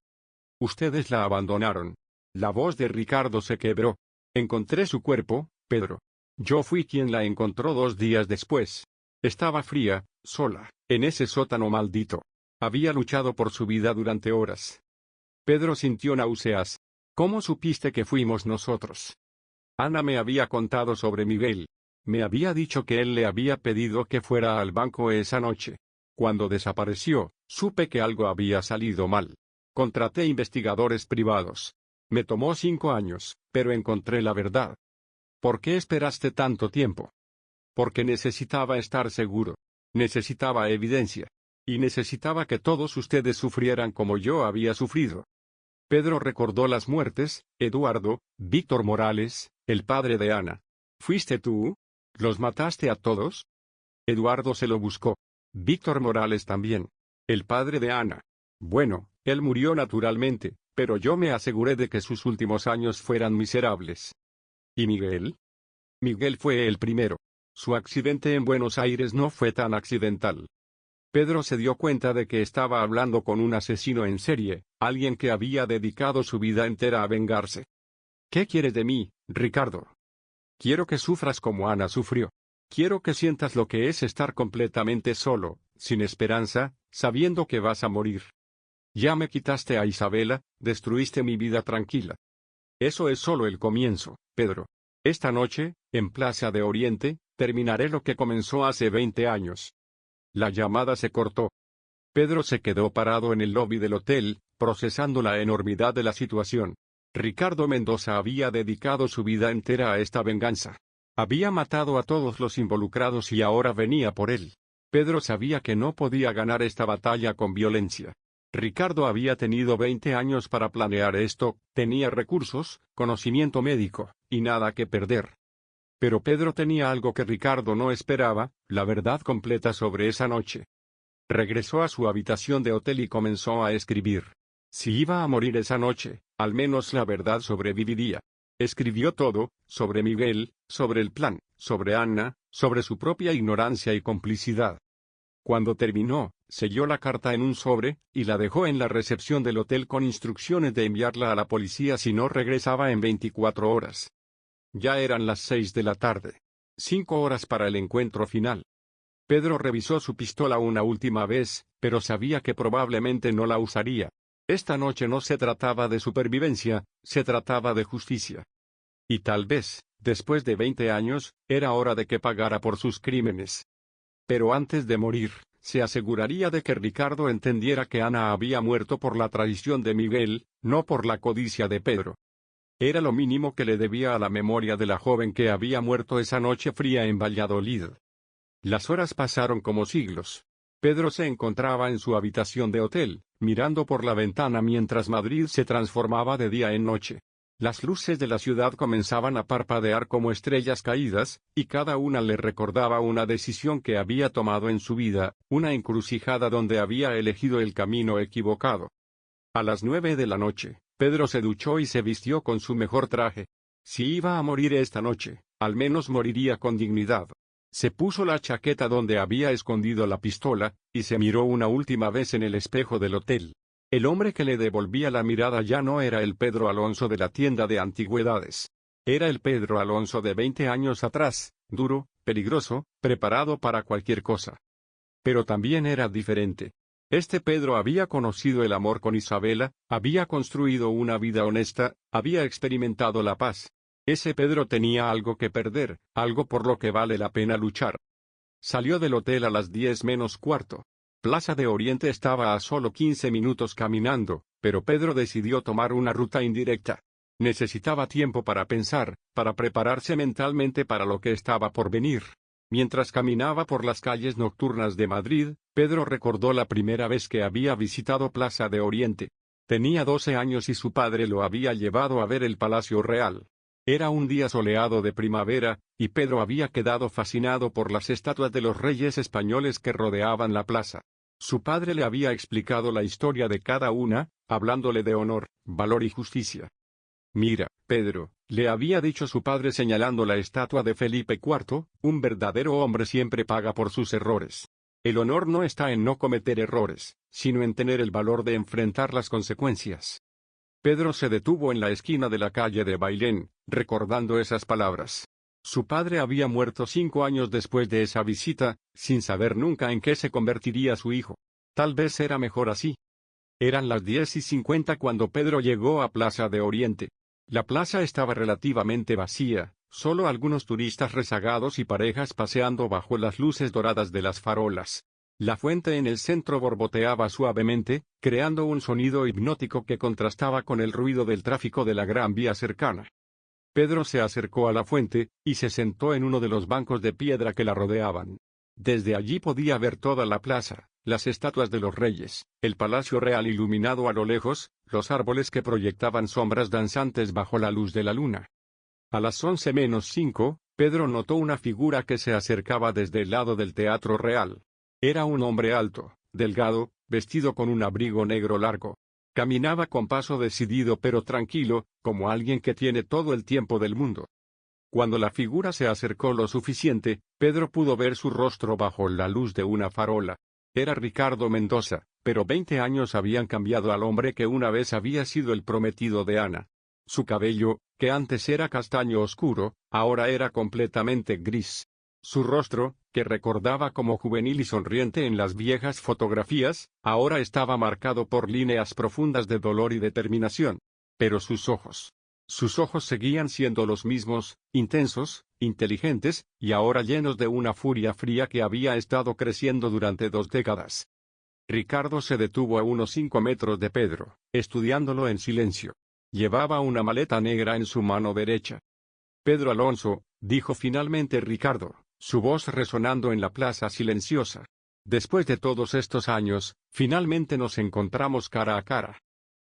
Ustedes la abandonaron. La voz de Ricardo se quebró. Encontré su cuerpo, Pedro. Yo fui quien la encontró 2 días después. Estaba fría, sola, en ese sótano maldito. Había luchado por su vida durante horas. Pedro sintió náuseas. ¿Cómo supiste que fuimos nosotros? Ana me había contado sobre Miguel. Me había dicho que él le había pedido que fuera al banco esa noche. Cuando desapareció, supe que algo había salido mal. Contraté investigadores privados. Me tomó 5 años, pero encontré la verdad. ¿Por qué esperaste tanto tiempo? Porque necesitaba estar seguro. Necesitaba evidencia. Y necesitaba que todos ustedes sufrieran como yo había sufrido. Pedro recordó las muertes. Eduardo, Víctor Morales, el padre de Ana. ¿Fuiste tú? ¿Los mataste a todos? Eduardo se lo buscó. Víctor Morales también. El padre de Ana. Bueno, él murió naturalmente, pero yo me aseguré de que sus últimos años fueran miserables. ¿Y Miguel? Miguel fue el primero. Su accidente en Buenos Aires no fue tan accidental. Pedro se dio cuenta de que estaba hablando con un asesino en serie, alguien que había dedicado su vida entera a vengarse. ¿Qué quieres de mí, Ricardo? Quiero que sufras como Ana sufrió. Quiero que sientas lo que es estar completamente solo, sin esperanza, sabiendo que vas a morir. Ya me quitaste a Isabela, destruiste mi vida tranquila. Eso es solo el comienzo, Pedro. Esta noche, en Plaza de Oriente, terminaré lo que comenzó hace 20 años. La llamada se cortó. Pedro se quedó parado en el lobby del hotel, procesando la enormidad de la situación. Ricardo Mendoza había dedicado su vida entera a esta venganza. Había matado a todos los involucrados y ahora venía por él. Pedro sabía que no podía ganar esta batalla con violencia. Ricardo había tenido 20 años para planear esto, tenía recursos, conocimiento médico, y nada que perder. Pero Pedro tenía algo que Ricardo no esperaba, la verdad completa sobre esa noche. Regresó a su habitación de hotel y comenzó a escribir. Si iba a morir esa noche, al menos la verdad sobreviviría. Escribió todo, sobre Miguel, sobre el plan, sobre Ana, sobre su propia ignorancia y complicidad. Cuando terminó, selló la carta en un sobre, y la dejó en la recepción del hotel con instrucciones de enviarla a la policía si no regresaba en 24 horas. Ya eran las 6 de la tarde. 5 horas para el encuentro final. Pedro revisó su pistola una última vez, pero sabía que probablemente no la usaría. Esta noche no se trataba de supervivencia, se trataba de justicia. Y tal vez, después de 20 años, era hora de que pagara por sus crímenes. Pero antes de morir, se aseguraría de que Ricardo entendiera que Ana había muerto por la traición de Miguel, no por la codicia de Pedro. Era lo mínimo que le debía a la memoria de la joven que había muerto esa noche fría en Valladolid. Las horas pasaron como siglos. Pedro se encontraba en su habitación de hotel, mirando por la ventana mientras Madrid se transformaba de día en noche. Las luces de la ciudad comenzaban a parpadear como estrellas caídas, y cada una le recordaba una decisión que había tomado en su vida, una encrucijada donde había elegido el camino equivocado. A las 9 de la noche, Pedro se duchó y se vistió con su mejor traje. Si iba a morir esta noche, al menos moriría con dignidad. Se puso la chaqueta donde había escondido la pistola, y se miró una última vez en el espejo del hotel. El hombre que le devolvía la mirada ya no era el Pedro Alonso de la tienda de antigüedades. Era el Pedro Alonso de 20 años atrás, duro, peligroso, preparado para cualquier cosa. Pero también era diferente. Este Pedro había conocido el amor con Isabela, había construido una vida honesta, había experimentado la paz. Ese Pedro tenía algo que perder, algo por lo que vale la pena luchar. Salió del hotel a las 10 menos cuarto. Plaza de Oriente estaba a solo 15 minutos caminando, pero Pedro decidió tomar una ruta indirecta. Necesitaba tiempo para pensar, para prepararse mentalmente para lo que estaba por venir. Mientras caminaba por las calles nocturnas de Madrid, Pedro recordó la primera vez que había visitado Plaza de Oriente. Tenía 12 años y su padre lo había llevado a ver el Palacio Real. Era un día soleado de primavera, y Pedro había quedado fascinado por las estatuas de los reyes españoles que rodeaban la plaza. Su padre le había explicado la historia de cada una, hablándole de honor, valor y justicia. Mira, Pedro, le había dicho su padre señalando la estatua de Felipe IV, un verdadero hombre siempre paga por sus errores. El honor no está en no cometer errores, sino en tener el valor de enfrentar las consecuencias. Pedro se detuvo en la esquina de la calle de Bailén, recordando esas palabras. Su padre había muerto 5 años después de esa visita, sin saber nunca en qué se convertiría su hijo. Tal vez era mejor así. Eran las 10:50 cuando Pedro llegó a Plaza de Oriente. La plaza estaba relativamente vacía, solo algunos turistas rezagados y parejas paseando bajo las luces doradas de las farolas. La fuente en el centro borboteaba suavemente, creando un sonido hipnótico que contrastaba con el ruido del tráfico de la Gran Vía cercana. Pedro se acercó a la fuente, y se sentó en uno de los bancos de piedra que la rodeaban. Desde allí podía ver toda la plaza, las estatuas de los reyes, el Palacio Real iluminado a lo lejos, los árboles que proyectaban sombras danzantes bajo la luz de la luna. A las 11:05, Pedro notó una figura que se acercaba desde el lado del Teatro Real. Era un hombre alto, delgado, vestido con un abrigo negro largo. Caminaba con paso decidido pero tranquilo, como alguien que tiene todo el tiempo del mundo. Cuando la figura se acercó lo suficiente, Pedro pudo ver su rostro bajo la luz de una farola. Era Ricardo Mendoza, pero 20 años habían cambiado al hombre que una vez había sido el prometido de Ana. Su cabello, que antes era castaño oscuro, ahora era completamente gris. Su rostro, que recordaba como juvenil y sonriente en las viejas fotografías, ahora estaba marcado por líneas profundas de dolor y determinación. Pero sus ojos seguían siendo los mismos, intensos, inteligentes, y ahora llenos de una furia fría que había estado creciendo durante 2 décadas. Ricardo se detuvo a unos 5 metros de Pedro, estudiándolo en silencio. Llevaba una maleta negra en su mano derecha. Pedro Alonso, dijo finalmente Ricardo, su voz resonando en la plaza silenciosa. Después de todos estos años, finalmente nos encontramos cara a cara.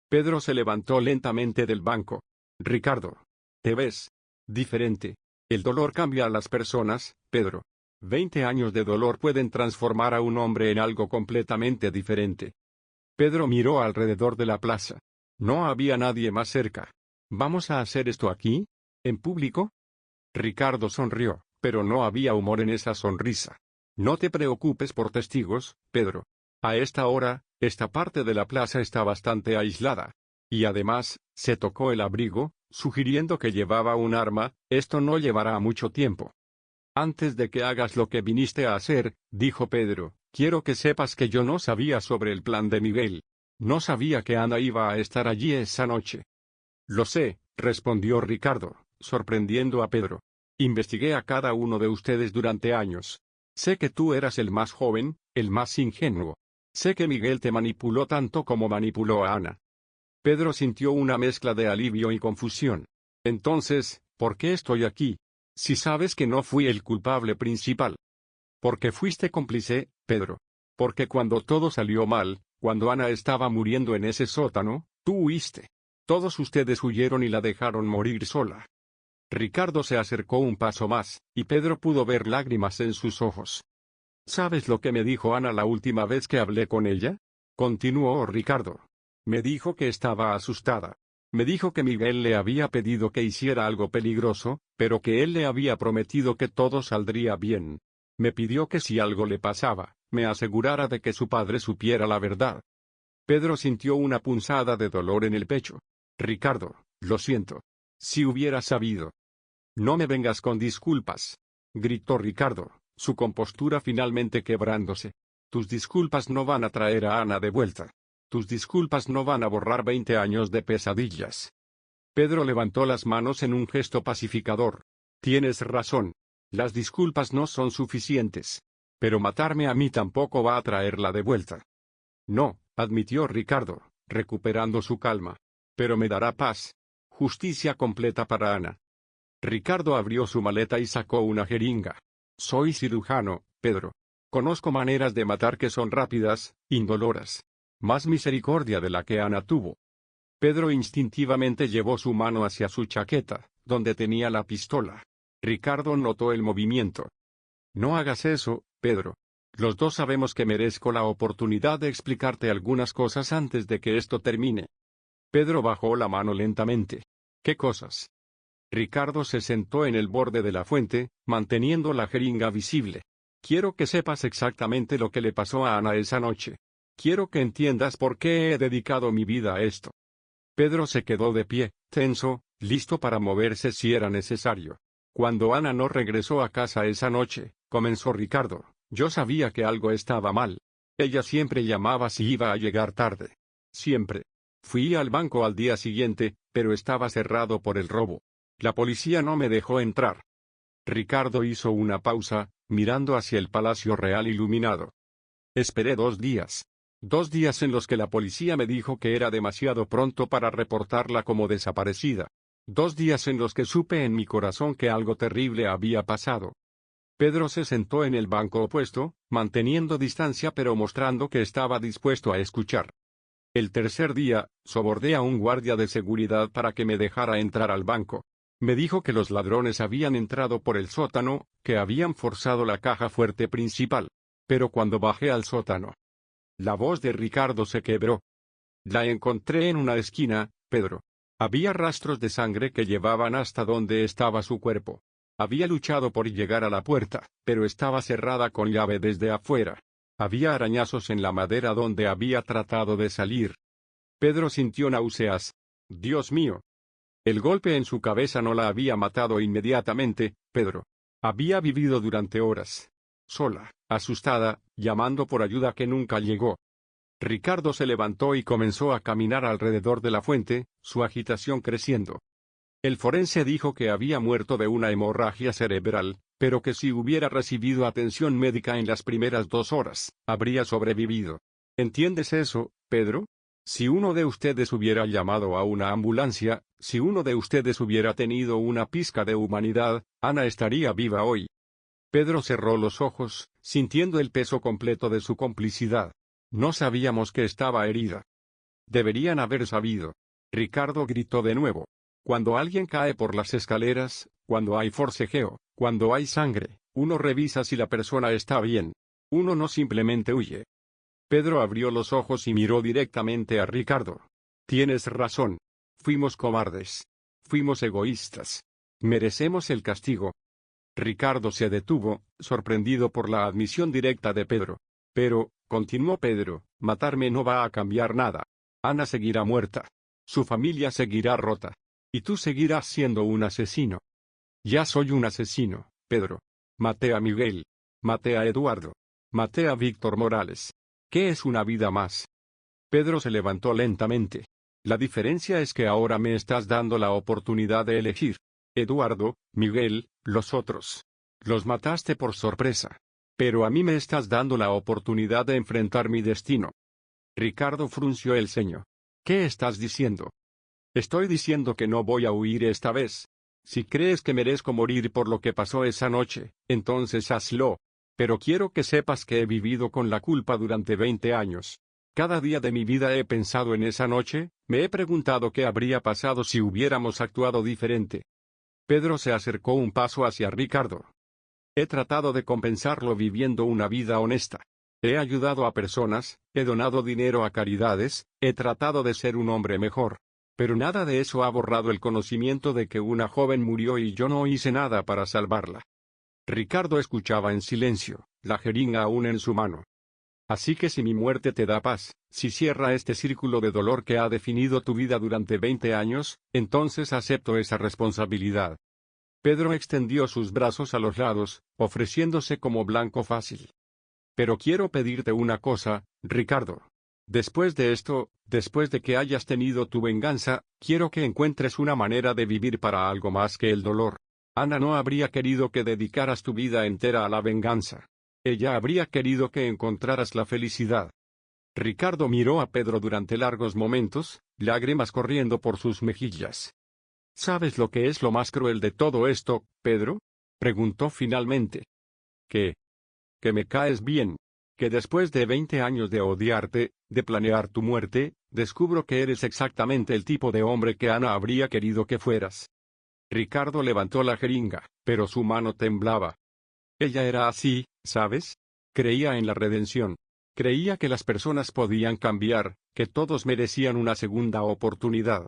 Pedro se levantó lentamente del banco. Ricardo, ¿te ves diferente? El dolor cambia a las personas, Pedro. 20 años de dolor pueden transformar a un hombre en algo completamente diferente. Pedro miró alrededor de la plaza. No había nadie más cerca. ¿Vamos a hacer esto aquí? ¿En público? Ricardo sonrió, pero no había humor en esa sonrisa. No te preocupes por testigos, Pedro. A esta hora, esta parte de la plaza está bastante aislada. Y además, se tocó el abrigo, sugiriendo que llevaba un arma. Esto no llevará mucho tiempo. Antes de que hagas lo que viniste a hacer, dijo Pedro, quiero que sepas que yo no sabía sobre el plan de Miguel. No sabía que Ana iba a estar allí esa noche. Lo sé, respondió Ricardo, sorprendiendo a Pedro. Investigué a cada uno de ustedes durante años. Sé que tú eras el más joven, el más ingenuo. Sé que Miguel te manipuló tanto como manipuló a Ana. Pedro sintió una mezcla de alivio y confusión. Entonces, ¿por qué estoy aquí? Si sabes que no fui el culpable principal. Porque fuiste cómplice, Pedro. Porque cuando todo salió mal, cuando Ana estaba muriendo en ese sótano, tú huiste. Todos ustedes huyeron y la dejaron morir sola. Ricardo se acercó un paso más, y Pedro pudo ver lágrimas en sus ojos. ¿Sabes lo que me dijo Ana la última vez que hablé con ella? Continuó Ricardo. Me dijo que estaba asustada. Me dijo que Miguel le había pedido que hiciera algo peligroso, pero que él le había prometido que todo saldría bien. Me pidió que si algo le pasaba, me asegurara de que su padre supiera la verdad. Pedro sintió una punzada de dolor en el pecho. Ricardo, lo siento. Si hubiera sabido. No me vengas con disculpas, gritó Ricardo, su compostura finalmente quebrándose. Tus disculpas no van a traer a Ana de vuelta. Tus disculpas no van a borrar 20 años de pesadillas. Pedro levantó las manos en un gesto pacificador. Tienes razón. Las disculpas no son suficientes. Pero matarme a mí tampoco va a traerla de vuelta. No, admitió Ricardo, recuperando su calma. Pero me dará paz. Justicia completa para Ana. Ricardo abrió su maleta y sacó una jeringa. Soy cirujano, Pedro. Conozco maneras de matar que son rápidas, indoloras. Más misericordia de la que Ana tuvo. Pedro instintivamente llevó su mano hacia su chaqueta, donde tenía la pistola. Ricardo notó el movimiento. No hagas eso, Pedro. Los dos sabemos que merezco la oportunidad de explicarte algunas cosas antes de que esto termine. Pedro bajó la mano lentamente. ¿Qué cosas? Ricardo se sentó en el borde de la fuente, manteniendo la jeringa visible. Quiero que sepas exactamente lo que le pasó a Ana esa noche. Quiero que entiendas por qué he dedicado mi vida a esto. Pedro se quedó de pie, tenso, listo para moverse si era necesario. Cuando Ana no regresó a casa esa noche, comenzó Ricardo, yo sabía que algo estaba mal. Ella siempre llamaba si iba a llegar tarde. Siempre. Fui al banco al día siguiente, pero estaba cerrado por el robo. La policía no me dejó entrar. Ricardo hizo una pausa, mirando hacia el Palacio Real iluminado. Esperé 2 días. 2 días en los que la policía me dijo que era demasiado pronto para reportarla como desaparecida. 2 días en los que supe en mi corazón que algo terrible había pasado. Pedro se sentó en el banco opuesto, manteniendo distancia pero mostrando que estaba dispuesto a escuchar. El tercer día, soborné a un guardia de seguridad para que me dejara entrar al banco. Me dijo que los ladrones habían entrado por el sótano, que habían forzado la caja fuerte principal. Pero cuando bajé al sótano, la voz de Ricardo se quebró. La encontré en una esquina, Pedro. Había rastros de sangre que llevaban hasta donde estaba su cuerpo. Había luchado por llegar a la puerta, pero estaba cerrada con llave desde afuera. Había arañazos en la madera donde había tratado de salir. Pedro sintió náuseas. Dios mío. El golpe en su cabeza no la había matado inmediatamente, Pedro. Había vivido durante horas. Sola, asustada, llamando por ayuda que nunca llegó. Ricardo se levantó y comenzó a caminar alrededor de la fuente, su agitación creciendo. El forense dijo que había muerto de una hemorragia cerebral, pero que si hubiera recibido atención médica en las primeras 2 horas, habría sobrevivido. ¿Entiendes eso, Pedro? Si uno de ustedes hubiera llamado a una ambulancia, si uno de ustedes hubiera tenido una pizca de humanidad, Ana estaría viva hoy. Pedro cerró los ojos, sintiendo el peso completo de su complicidad. No sabíamos que estaba herida. Deberían haber sabido. Ricardo gritó de nuevo. Cuando alguien cae por las escaleras, cuando hay forcejeo, cuando hay sangre, uno revisa si la persona está bien. Uno no simplemente huye. Pedro abrió los ojos y miró directamente a Ricardo. Tienes razón. Fuimos cobardes. Fuimos egoístas. Merecemos el castigo. Ricardo se detuvo, sorprendido por la admisión directa de Pedro. Pero, continuó Pedro, matarme no va a cambiar nada. Ana seguirá muerta. Su familia seguirá rota. Y tú seguirás siendo un asesino. Ya soy un asesino, Pedro. Maté a Miguel. Maté a Eduardo. Maté a Víctor Morales. ¿Qué es una vida más? Pedro se levantó lentamente. La diferencia es que ahora me estás dando la oportunidad de elegir. Eduardo, Miguel, los otros. Los mataste por sorpresa. Pero a mí me estás dando la oportunidad de enfrentar mi destino. Ricardo frunció el ceño. ¿Qué estás diciendo? Estoy diciendo que no voy a huir esta vez. Si crees que merezco morir por lo que pasó esa noche, entonces hazlo. Pero quiero que sepas que he vivido con la culpa durante 20 años. Cada día de mi vida he pensado en esa noche, me he preguntado qué habría pasado si hubiéramos actuado diferente. Pedro se acercó un paso hacia Ricardo. He tratado de compensarlo viviendo una vida honesta. He ayudado a personas, he donado dinero a caridades, he tratado de ser un hombre mejor. Pero nada de eso ha borrado el conocimiento de que una joven murió y yo no hice nada para salvarla. Ricardo escuchaba en silencio, la jeringa aún en su mano. Así que si mi muerte te da paz, si cierra este círculo de dolor que ha definido tu vida durante 20 años, entonces acepto esa responsabilidad. Pedro extendió sus brazos a los lados, ofreciéndose como blanco fácil. Pero quiero pedirte una cosa, Ricardo. Después de esto, después de que hayas tenido tu venganza, quiero que encuentres una manera de vivir para algo más que el dolor. Ana no habría querido que dedicaras tu vida entera a la venganza. Ella habría querido que encontraras la felicidad. Ricardo miró a Pedro durante largos momentos, lágrimas corriendo por sus mejillas. ¿Sabes lo que es lo más cruel de todo esto, Pedro? Preguntó finalmente. Que me caes bien. Que después de 20 años de odiarte, de planear tu muerte, descubro que eres exactamente el tipo de hombre que Ana habría querido que fueras. Ricardo levantó la jeringa, pero su mano temblaba. Ella era así, ¿sabes? Creía en la redención. Creía que las personas podían cambiar, que todos merecían una segunda oportunidad.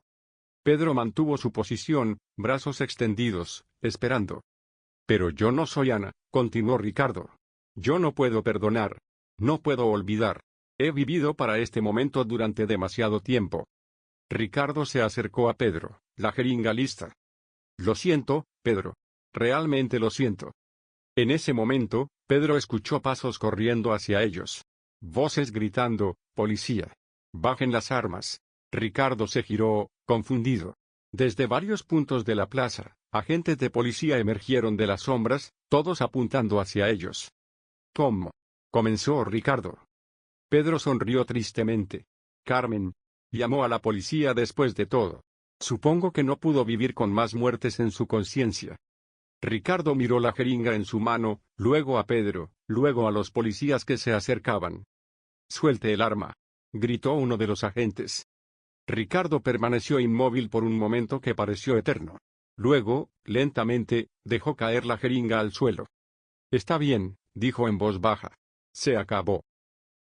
Pedro mantuvo su posición, brazos extendidos, esperando. Pero yo no soy Ana, continuó Ricardo. Yo no puedo perdonar. No puedo olvidar. He vivido para este momento durante demasiado tiempo. Ricardo se acercó a Pedro, la jeringa lista. Lo siento, Pedro. Realmente lo siento. En ese momento, Pedro escuchó pasos corriendo hacia ellos. Voces gritando, «¡Policía! ¡Bajen las armas!». Ricardo se giró, confundido. Desde varios puntos de la plaza, agentes de policía emergieron de las sombras, todos apuntando hacia ellos. «¿Cómo?», comenzó Ricardo. Pedro sonrió tristemente. «Carmen», llamó a la policía después de todo. Supongo que no pudo vivir con más muertes en su conciencia. Ricardo miró la jeringa en su mano, luego a Pedro, luego a los policías que se acercaban. «Suelte el arma», gritó uno de los agentes. Ricardo permaneció inmóvil por un momento que pareció eterno. Luego, lentamente, dejó caer la jeringa al suelo. «Está bien», dijo en voz baja. «Se acabó».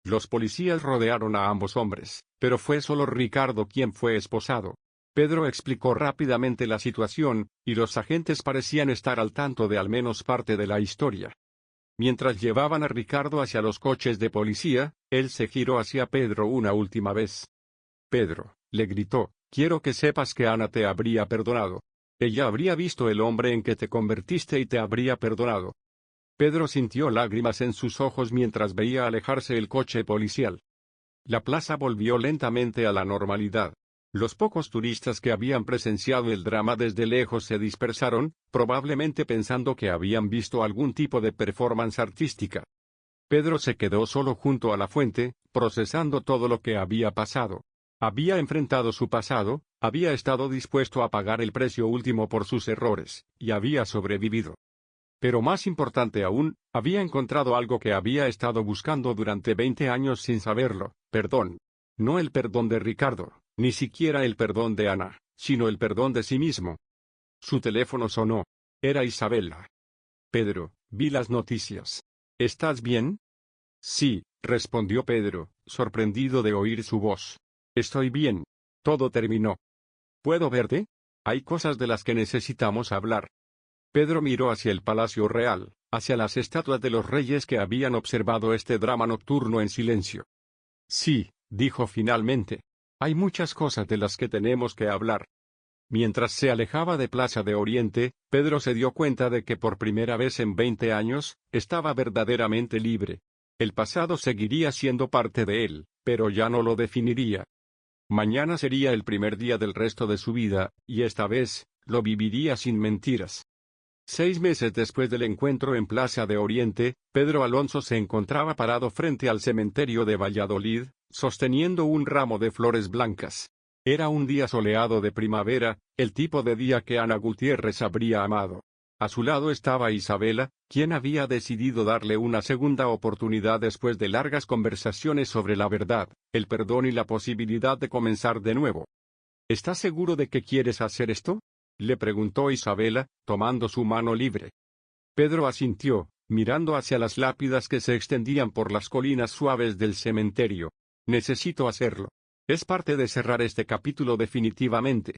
Los policías rodearon a ambos hombres, pero fue solo Ricardo quien fue esposado. Pedro explicó rápidamente la situación, y los agentes parecían estar al tanto de al menos parte de la historia. Mientras llevaban a Ricardo hacia los coches de policía, él se giró hacia Pedro una última vez. Pedro, le gritó, quiero que sepas que Ana te habría perdonado. Ella habría visto el hombre en que te convertiste y te habría perdonado. Pedro sintió lágrimas en sus ojos mientras veía alejarse el coche policial. La plaza volvió lentamente a la normalidad. Los pocos turistas que habían presenciado el drama desde lejos se dispersaron, probablemente pensando que habían visto algún tipo de performance artística. Pedro se quedó solo junto a la fuente, procesando todo lo que había pasado. Había enfrentado su pasado, había estado dispuesto a pagar el precio último por sus errores, y había sobrevivido. Pero más importante aún, había encontrado algo que había estado buscando durante 20 años sin saberlo, perdón. No el perdón de Ricardo, ni siquiera el perdón de Ana, sino el perdón de sí mismo. Su teléfono sonó. Era Isabela. Pedro, vi las noticias. ¿Estás bien? Sí, respondió Pedro, sorprendido de oír su voz. Estoy bien. Todo terminó. ¿Puedo verte? Hay cosas de las que necesitamos hablar. Pedro miró hacia el Palacio Real, hacia las estatuas de los reyes que habían observado este drama nocturno en silencio. Sí, dijo finalmente. Hay muchas cosas de las que tenemos que hablar. Mientras se alejaba de Plaza de Oriente, Pedro se dio cuenta de que por primera vez en 20 años, estaba verdaderamente libre. El pasado seguiría siendo parte de él, pero ya no lo definiría. Mañana sería el primer día del resto de su vida, y esta vez, lo viviría sin mentiras. 6 meses después del encuentro en Plaza de Oriente, Pedro Alonso se encontraba parado frente al cementerio de Valladolid, sosteniendo un ramo de flores blancas. Era un día soleado de primavera, el tipo de día que Ana Gutiérrez habría amado. A su lado estaba Isabela, quien había decidido darle una segunda oportunidad después de largas conversaciones sobre la verdad, el perdón y la posibilidad de comenzar de nuevo. ¿Estás seguro de que quieres hacer esto?, le preguntó Isabela, tomando su mano libre. Pedro asintió, mirando hacia las lápidas que se extendían por las colinas suaves del cementerio. Necesito hacerlo. Es parte de cerrar este capítulo definitivamente.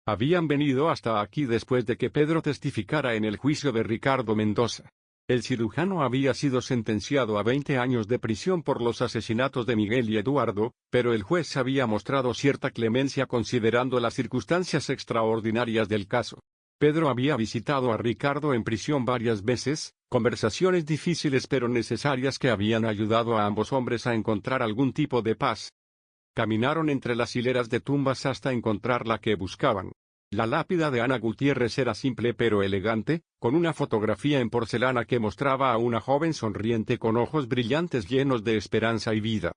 Habían venido hasta aquí después de que Pedro testificara en el juicio de Ricardo Mendoza. El cirujano había sido sentenciado a 20 años de prisión por los asesinatos de Miguel y Eduardo, pero el juez había mostrado cierta clemencia considerando las circunstancias extraordinarias del caso. Pedro había visitado a Ricardo en prisión varias veces, conversaciones difíciles pero necesarias que habían ayudado a ambos hombres a encontrar algún tipo de paz. Caminaron entre las hileras de tumbas hasta encontrar la que buscaban. La lápida de Ana Gutiérrez era simple pero elegante, con una fotografía en porcelana que mostraba a una joven sonriente con ojos brillantes llenos de esperanza y vida.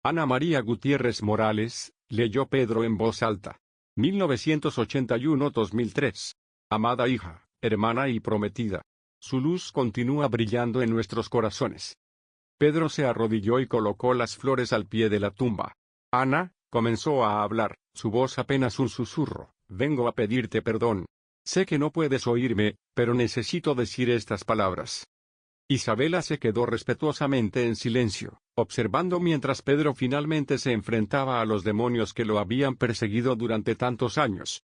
Ana María Gutiérrez Morales, leyó Pedro en voz alta. 1981-2003. Amada hija, hermana y prometida. Su luz continúa brillando en nuestros corazones. Pedro se arrodilló y colocó las flores al pie de la tumba. Ana, comenzó a hablar, su voz apenas un susurro. Vengo a pedirte perdón. Sé que no puedes oírme, pero necesito decir estas palabras. Isabela se quedó respetuosamente en silencio, observando mientras Pedro finalmente se enfrentaba a los demonios que lo habían perseguido durante tantos años.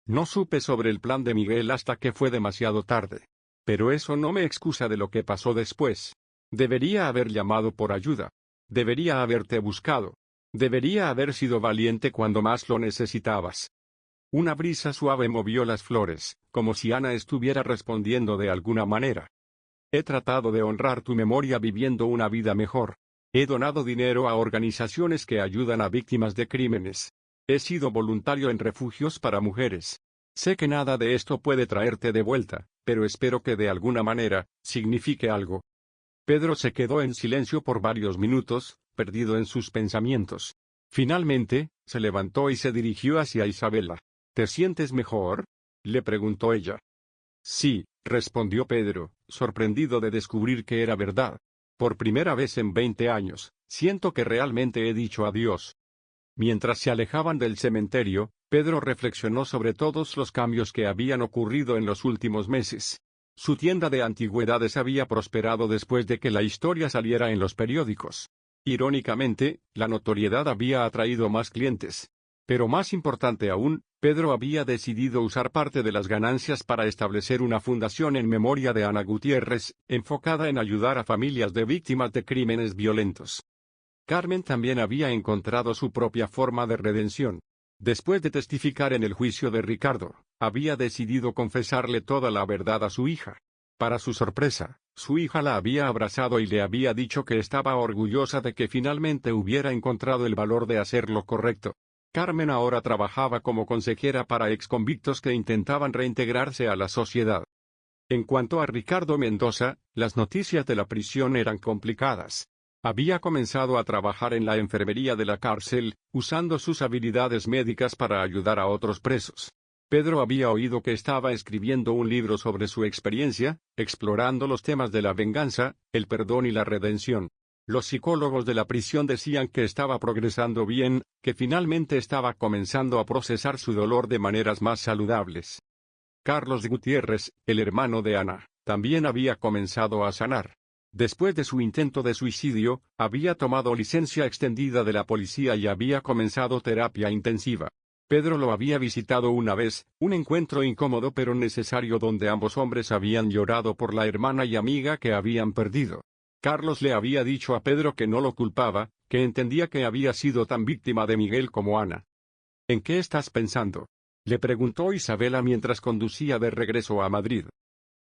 No supe sobre el plan de Miguel hasta que fue demasiado tarde. Pero eso no me excusa de lo que pasó después. Debería haber llamado por ayuda. Debería haberte buscado. Debería haber sido valiente cuando más lo necesitabas. Una brisa suave movió las flores, como si Ana estuviera respondiendo de alguna manera. He tratado de honrar tu memoria viviendo una vida mejor. He donado dinero a organizaciones que ayudan a víctimas de crímenes. He sido voluntario en refugios para mujeres. Sé que nada de esto puede traerte de vuelta, pero espero que de alguna manera, signifique algo. Pedro se quedó en silencio por varios minutos, perdido en sus pensamientos. Finalmente, se levantó y se dirigió hacia Isabela. ¿Te sientes mejor?, le preguntó ella. Sí, respondió Pedro, sorprendido de descubrir que era verdad. Por primera vez en 20 años, siento que realmente he dicho adiós. Mientras se alejaban del cementerio, Pedro reflexionó sobre todos los cambios que habían ocurrido en los últimos meses. Su tienda de antigüedades había prosperado después de que la historia saliera en los periódicos. Irónicamente, la notoriedad había atraído más clientes. Pero más importante aún, Pedro había decidido usar parte de las ganancias para establecer una fundación en memoria de Ana Gutiérrez, enfocada en ayudar a familias de víctimas de crímenes violentos. Carmen también había encontrado su propia forma de redención. Después de testificar en el juicio de Ricardo, había decidido confesarle toda la verdad a su hija. Para su sorpresa, su hija la había abrazado y le había dicho que estaba orgullosa de que finalmente hubiera encontrado el valor de hacer lo correcto. Carmen ahora trabajaba como consejera para exconvictos que intentaban reintegrarse a la sociedad. En cuanto a Ricardo Mendoza, las noticias de la prisión eran complicadas. Había comenzado a trabajar en la enfermería de la cárcel, usando sus habilidades médicas para ayudar a otros presos. Pedro había oído que estaba escribiendo un libro sobre su experiencia, explorando los temas de la venganza, el perdón y la redención. Los psicólogos de la prisión decían que estaba progresando bien, que finalmente estaba comenzando a procesar su dolor de maneras más saludables. Carlos Gutiérrez, el hermano de Ana, también había comenzado a sanar. Después de su intento de suicidio, había tomado licencia extendida de la policía y había comenzado terapia intensiva. Pedro lo había visitado una vez, un encuentro incómodo pero necesario donde ambos hombres habían llorado por la hermana y amiga que habían perdido. Carlos le había dicho a Pedro que no lo culpaba, que entendía que había sido tan víctima de Miguel como Ana. ¿En qué estás pensando?, le preguntó Isabela mientras conducía de regreso a Madrid.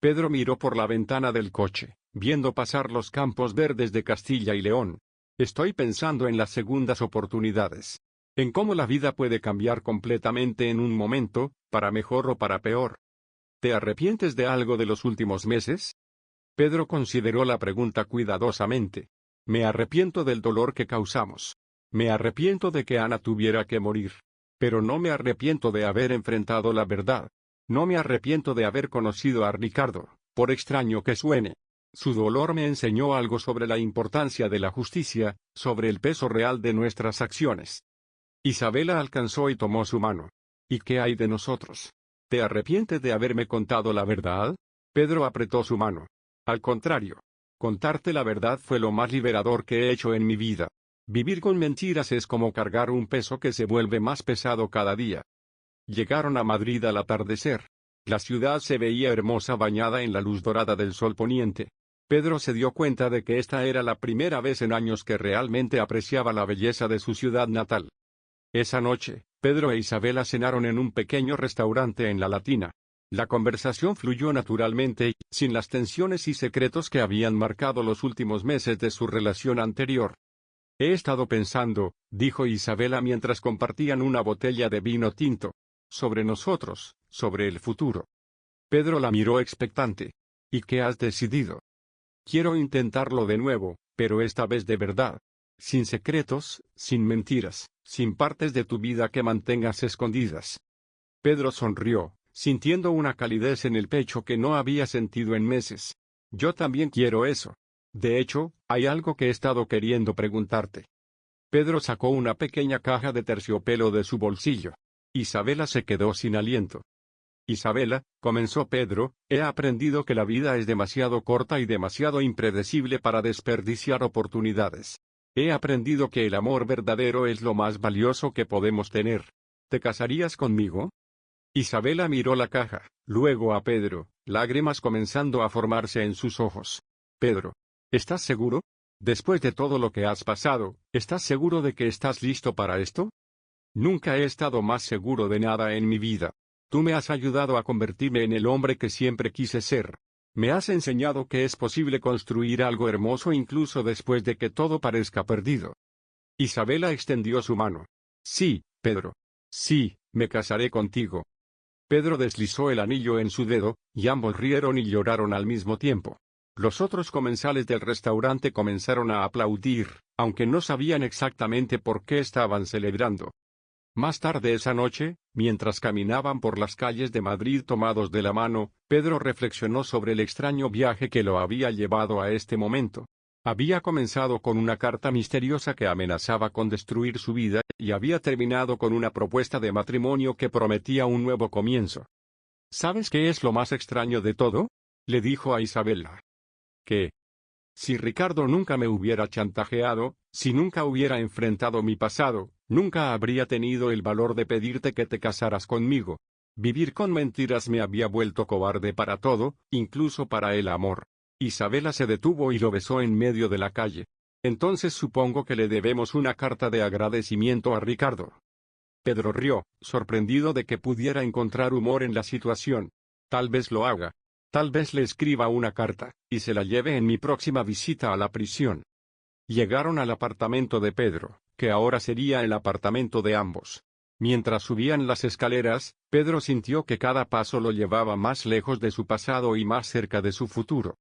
Pedro miró por la ventana del coche, viendo pasar los campos verdes de Castilla y León. Estoy pensando en las segundas oportunidades. En cómo la vida puede cambiar completamente en un momento, para mejor o para peor. ¿Te arrepientes de algo de los últimos meses? Pedro consideró la pregunta cuidadosamente. Me arrepiento del dolor que causamos. Me arrepiento de que Ana tuviera que morir. Pero no me arrepiento de haber enfrentado la verdad. No me arrepiento de haber conocido a Ricardo, por extraño que suene. Su dolor me enseñó algo sobre la importancia de la justicia, sobre el peso real de nuestras acciones. Isabela alcanzó y tomó su mano. ¿Y qué hay de nosotros? ¿Te arrepientes de haberme contado la verdad? Pedro apretó su mano. Al contrario. Contarte la verdad fue lo más liberador que he hecho en mi vida. Vivir con mentiras es como cargar un peso que se vuelve más pesado cada día. Llegaron a Madrid al atardecer. La ciudad se veía hermosa bañada en la luz dorada del sol poniente. Pedro se dio cuenta de que esta era la primera vez en años que realmente apreciaba la belleza de su ciudad natal. Esa noche, Pedro e Isabela cenaron en un pequeño restaurante en La Latina. La conversación fluyó naturalmente, sin las tensiones y secretos que habían marcado los últimos meses de su relación anterior. He estado pensando, dijo Isabela mientras compartían una botella de vino tinto, sobre nosotros, sobre el futuro. Pedro la miró expectante. ¿Y qué has decidido? Quiero intentarlo de nuevo, pero esta vez de verdad. Sin secretos, sin mentiras, sin partes de tu vida que mantengas escondidas. Pedro sonrió, sintiendo una calidez en el pecho que no había sentido en meses. Yo también quiero eso. De hecho, hay algo que he estado queriendo preguntarte. Pedro sacó una pequeña caja de terciopelo de su bolsillo. Isabela se quedó sin aliento. Isabela, comenzó Pedro, he aprendido que la vida es demasiado corta y demasiado impredecible para desperdiciar oportunidades. He aprendido que el amor verdadero es lo más valioso que podemos tener. ¿Te casarías conmigo? Isabela miró la caja, luego a Pedro, lágrimas comenzando a formarse en sus ojos. Pedro, ¿estás seguro? Después de todo lo que has pasado, ¿estás seguro de que estás listo para esto? Nunca he estado más seguro de nada en mi vida. Tú me has ayudado a convertirme en el hombre que siempre quise ser. Me has enseñado que es posible construir algo hermoso incluso después de que todo parezca perdido. Isabela extendió su mano. Sí, Pedro. Sí, me casaré contigo. Pedro deslizó el anillo en su dedo, y ambos rieron y lloraron al mismo tiempo. Los otros comensales del restaurante comenzaron a aplaudir, aunque no sabían exactamente por qué estaban celebrando. Más tarde esa noche, mientras caminaban por las calles de Madrid tomados de la mano, Pedro reflexionó sobre el extraño viaje que lo había llevado a este momento. Había comenzado con una carta misteriosa que amenazaba con destruir su vida, y había terminado con una propuesta de matrimonio que prometía un nuevo comienzo. ¿Sabes qué es lo más extraño de todo?, le dijo a Isabela. ¿Qué? Si Ricardo nunca me hubiera chantajeado, si nunca hubiera enfrentado mi pasado, nunca habría tenido el valor de pedirte que te casaras conmigo. Vivir con mentiras me había vuelto cobarde para todo, incluso para el amor. Isabela se detuvo y lo besó en medio de la calle. Entonces supongo que le debemos una carta de agradecimiento a Ricardo. Pedro rió, sorprendido de que pudiera encontrar humor en la situación. Tal vez lo haga. Tal vez le escriba una carta, y se la lleve en mi próxima visita a la prisión. Llegaron al apartamento de Pedro, que ahora sería el apartamento de ambos. Mientras subían las escaleras, Pedro sintió que cada paso lo llevaba más lejos de su pasado y más cerca de su futuro.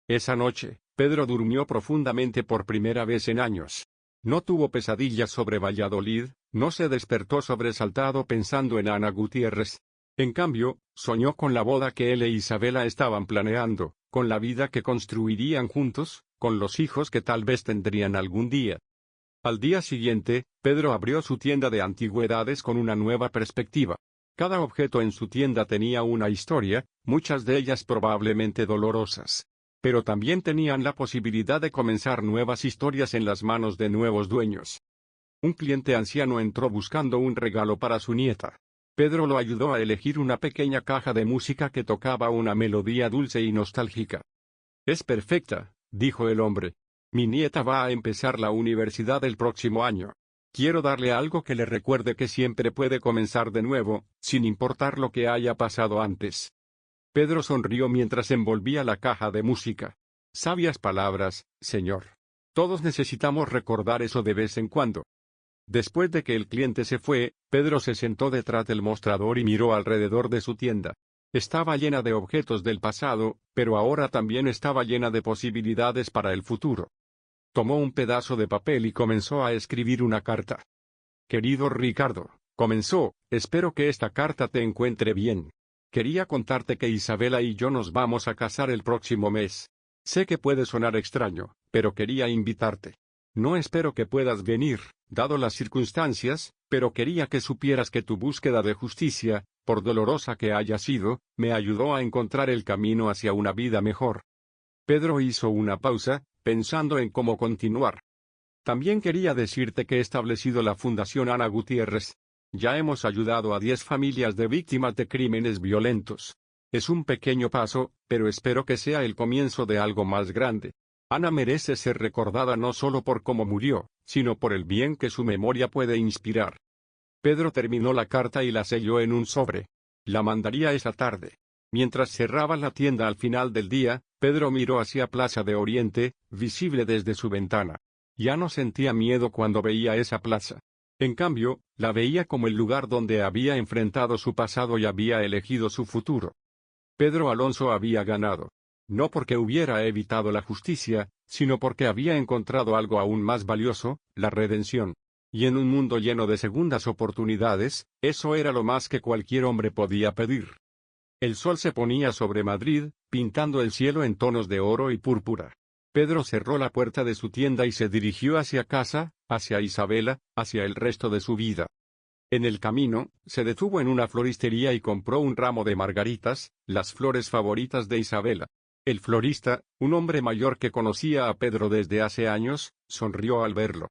Esa noche, Pedro durmió profundamente por primera vez en años. No tuvo pesadillas sobre Valladolid, no se despertó sobresaltado pensando en Ana Gutiérrez. En cambio, soñó con la boda que él e Isabela estaban planeando, con la vida que construirían juntos, con los hijos que tal vez tendrían algún día. Al día siguiente, Pedro abrió su tienda de antigüedades con una nueva perspectiva. Cada objeto en su tienda tenía una historia, muchas de ellas probablemente dolorosas. Pero también tenían la posibilidad de comenzar nuevas historias en las manos de nuevos dueños. Un cliente anciano entró buscando un regalo para su nieta. Pedro lo ayudó a elegir una pequeña caja de música que tocaba una melodía dulce y nostálgica. «Es perfecta», dijo el hombre. «Mi nieta va a empezar la universidad el próximo año. Quiero darle algo que le recuerde que siempre puede comenzar de nuevo, sin importar lo que haya pasado antes». Pedro sonrió mientras envolvía la caja de música. «Sabias palabras, señor. Todos necesitamos recordar eso de vez en cuando». Después de que el cliente se fue, Pedro se sentó detrás del mostrador y miró alrededor de su tienda. Estaba llena de objetos del pasado, pero ahora también estaba llena de posibilidades para el futuro. Tomó un pedazo de papel y comenzó a escribir una carta. «Querido Ricardo», comenzó, «espero que esta carta te encuentre bien. Quería contarte que Isabela y yo nos vamos a casar el próximo mes. Sé que puede sonar extraño, pero quería invitarte. No espero que puedas venir, dado las circunstancias, pero quería que supieras que tu búsqueda de justicia, por dolorosa que haya sido, me ayudó a encontrar el camino hacia una vida mejor». Pedro hizo una pausa, pensando en cómo continuar. «También quería decirte que he establecido la Fundación Ana Gutiérrez. Ya hemos ayudado a 10 familias de víctimas de crímenes violentos. Es un pequeño paso, pero espero que sea el comienzo de algo más grande. Ana merece ser recordada no solo por cómo murió, sino por el bien que su memoria puede inspirar». Pedro terminó la carta y la selló en un sobre. La mandaría esa tarde. Mientras cerraba la tienda al final del día, Pedro miró hacia Plaza de Oriente, visible desde su ventana. Ya no sentía miedo cuando veía esa plaza. En cambio, la veía como el lugar donde había enfrentado su pasado y había elegido su futuro. Pedro Alonso había ganado. No porque hubiera evitado la justicia, sino porque había encontrado algo aún más valioso, la redención. Y en un mundo lleno de segundas oportunidades, eso era lo más que cualquier hombre podía pedir. El sol se ponía sobre Madrid, pintando el cielo en tonos de oro y púrpura. Pedro cerró la puerta de su tienda y se dirigió hacia casa, hacia Isabela, hacia el resto de su vida. En el camino, se detuvo en una floristería y compró un ramo de margaritas, las flores favoritas de Isabela. El florista, un hombre mayor que conocía a Pedro desde hace años, sonrió al verlo.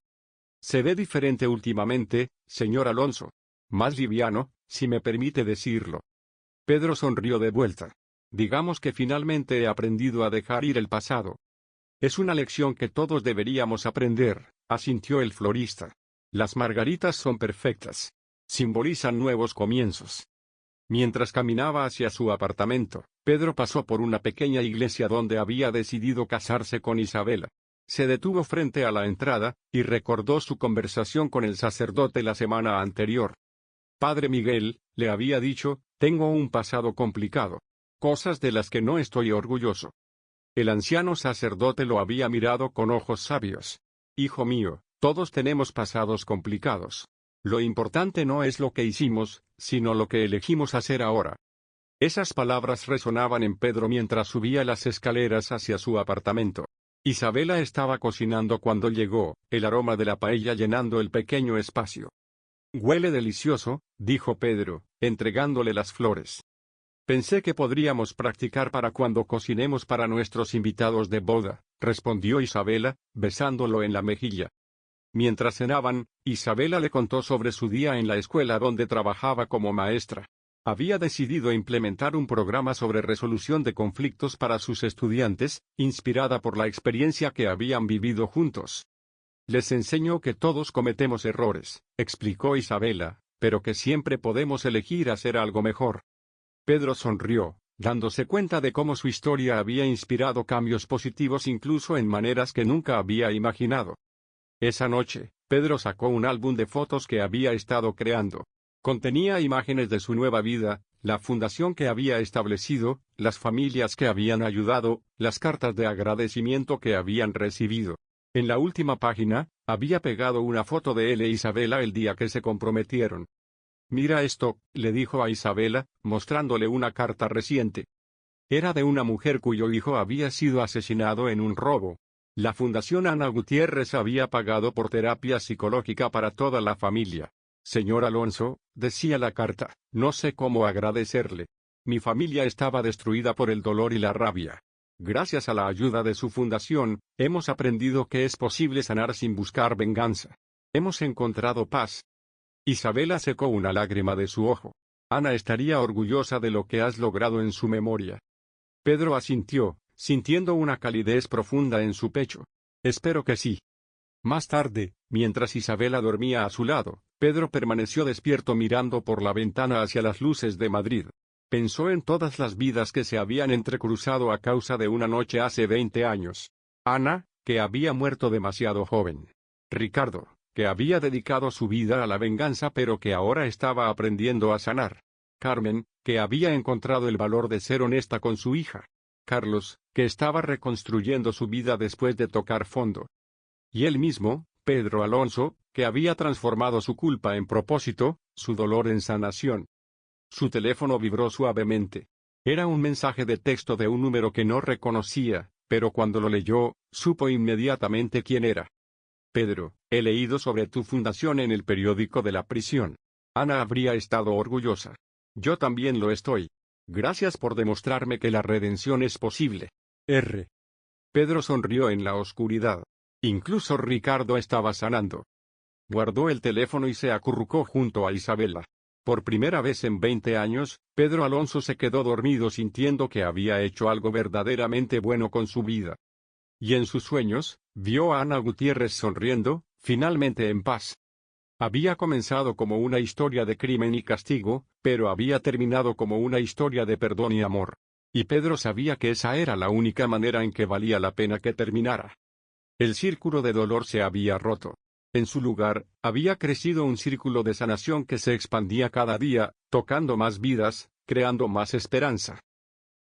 «Se ve diferente últimamente, señor Alonso. Más liviano, si me permite decirlo». Pedro sonrió de vuelta. «Digamos que finalmente he aprendido a dejar ir el pasado». «Es una lección que todos deberíamos aprender», asintió el florista. «Las margaritas son perfectas. Simbolizan nuevos comienzos». Mientras caminaba hacia su apartamento, Pedro pasó por una pequeña iglesia donde había decidido casarse con Isabela. Se detuvo frente a la entrada, y recordó su conversación con el sacerdote la semana anterior. «Padre Miguel», le había dicho, «tengo un pasado complicado. Cosas de las que no estoy orgulloso». El anciano sacerdote lo había mirado con ojos sabios. «Hijo mío, todos tenemos pasados complicados. Lo importante no es lo que hicimos, sino lo que elegimos hacer ahora». Esas palabras resonaban en Pedro mientras subía las escaleras hacia su apartamento. Isabela estaba cocinando cuando llegó, el aroma de la paella llenando el pequeño espacio. «Huele delicioso», dijo Pedro, entregándole las flores. «Pensé que podríamos practicar para cuando cocinemos para nuestros invitados de boda», respondió Isabela, besándolo en la mejilla. Mientras cenaban, Isabela le contó sobre su día en la escuela donde trabajaba como maestra. Había decidido implementar un programa sobre resolución de conflictos para sus estudiantes, inspirada por la experiencia que habían vivido juntos. Les enseñó que todos cometemos errores, explicó Isabela, pero que siempre podemos elegir hacer algo mejor. Pedro sonrió, dándose cuenta de cómo su historia había inspirado cambios positivos incluso en maneras que nunca había imaginado. Esa noche, Pedro sacó un álbum de fotos que había estado creando. Contenía imágenes de su nueva vida, la fundación que había establecido, las familias que habían ayudado, las cartas de agradecimiento que habían recibido. En la última página, había pegado una foto de él e Isabela el día que se comprometieron. «Mira esto», le dijo a Isabela, mostrándole una carta reciente. Era de una mujer cuyo hijo había sido asesinado en un robo. La Fundación Ana Gutiérrez había pagado por terapia psicológica para toda la familia. «Señor Alonso», decía la carta, «no sé cómo agradecerle. Mi familia estaba destruida por el dolor y la rabia. Gracias a la ayuda de su fundación, hemos aprendido que es posible sanar sin buscar venganza. Hemos encontrado paz». Isabela secó una lágrima de su ojo. Ana estaría orgullosa de lo que has logrado en su memoria. Pedro asintió, sintiendo una calidez profunda en su pecho. «Espero que sí». Más tarde, mientras Isabela dormía a su lado, Pedro permaneció despierto mirando por la ventana hacia las luces de Madrid. Pensó en todas las vidas que se habían entrecruzado a causa de una noche hace 20 años. Ana, que había muerto demasiado joven. Ricardo, que había dedicado su vida a la venganza pero que ahora estaba aprendiendo a sanar. Carmen, que había encontrado el valor de ser honesta con su hija. Carlos, que estaba reconstruyendo su vida después de tocar fondo. Y él mismo, Pedro Alonso, que había transformado su culpa en propósito, su dolor en sanación. Su teléfono vibró suavemente. Era un mensaje de texto de un número que no reconocía, pero cuando lo leyó, supo inmediatamente quién era. «Pedro, he leído sobre tu fundación en el periódico de la prisión. Ana habría estado orgullosa. Yo también lo estoy. Gracias por demostrarme que la redención es posible. R». Pedro sonrió en la oscuridad. Incluso Ricardo estaba sanando. Guardó el teléfono y se acurrucó junto a Isabela. Por primera vez en 20 años, Pedro Alonso se quedó dormido sintiendo que había hecho algo verdaderamente bueno con su vida. Y en sus sueños, vio a Ana Gutiérrez sonriendo, finalmente en paz. Había comenzado como una historia de crimen y castigo, pero había terminado como una historia de perdón y amor. Y Pedro sabía que esa era la única manera en que valía la pena que terminara. El círculo de dolor se había roto. En su lugar, había crecido un círculo de sanación que se expandía cada día, tocando más vidas, creando más esperanza.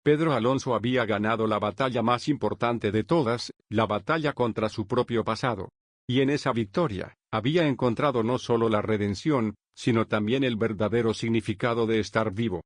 Pedro Alonso había ganado la batalla más importante de todas, la batalla contra su propio pasado. Y en esa victoria, había encontrado no solo la redención, sino también el verdadero significado de estar vivo.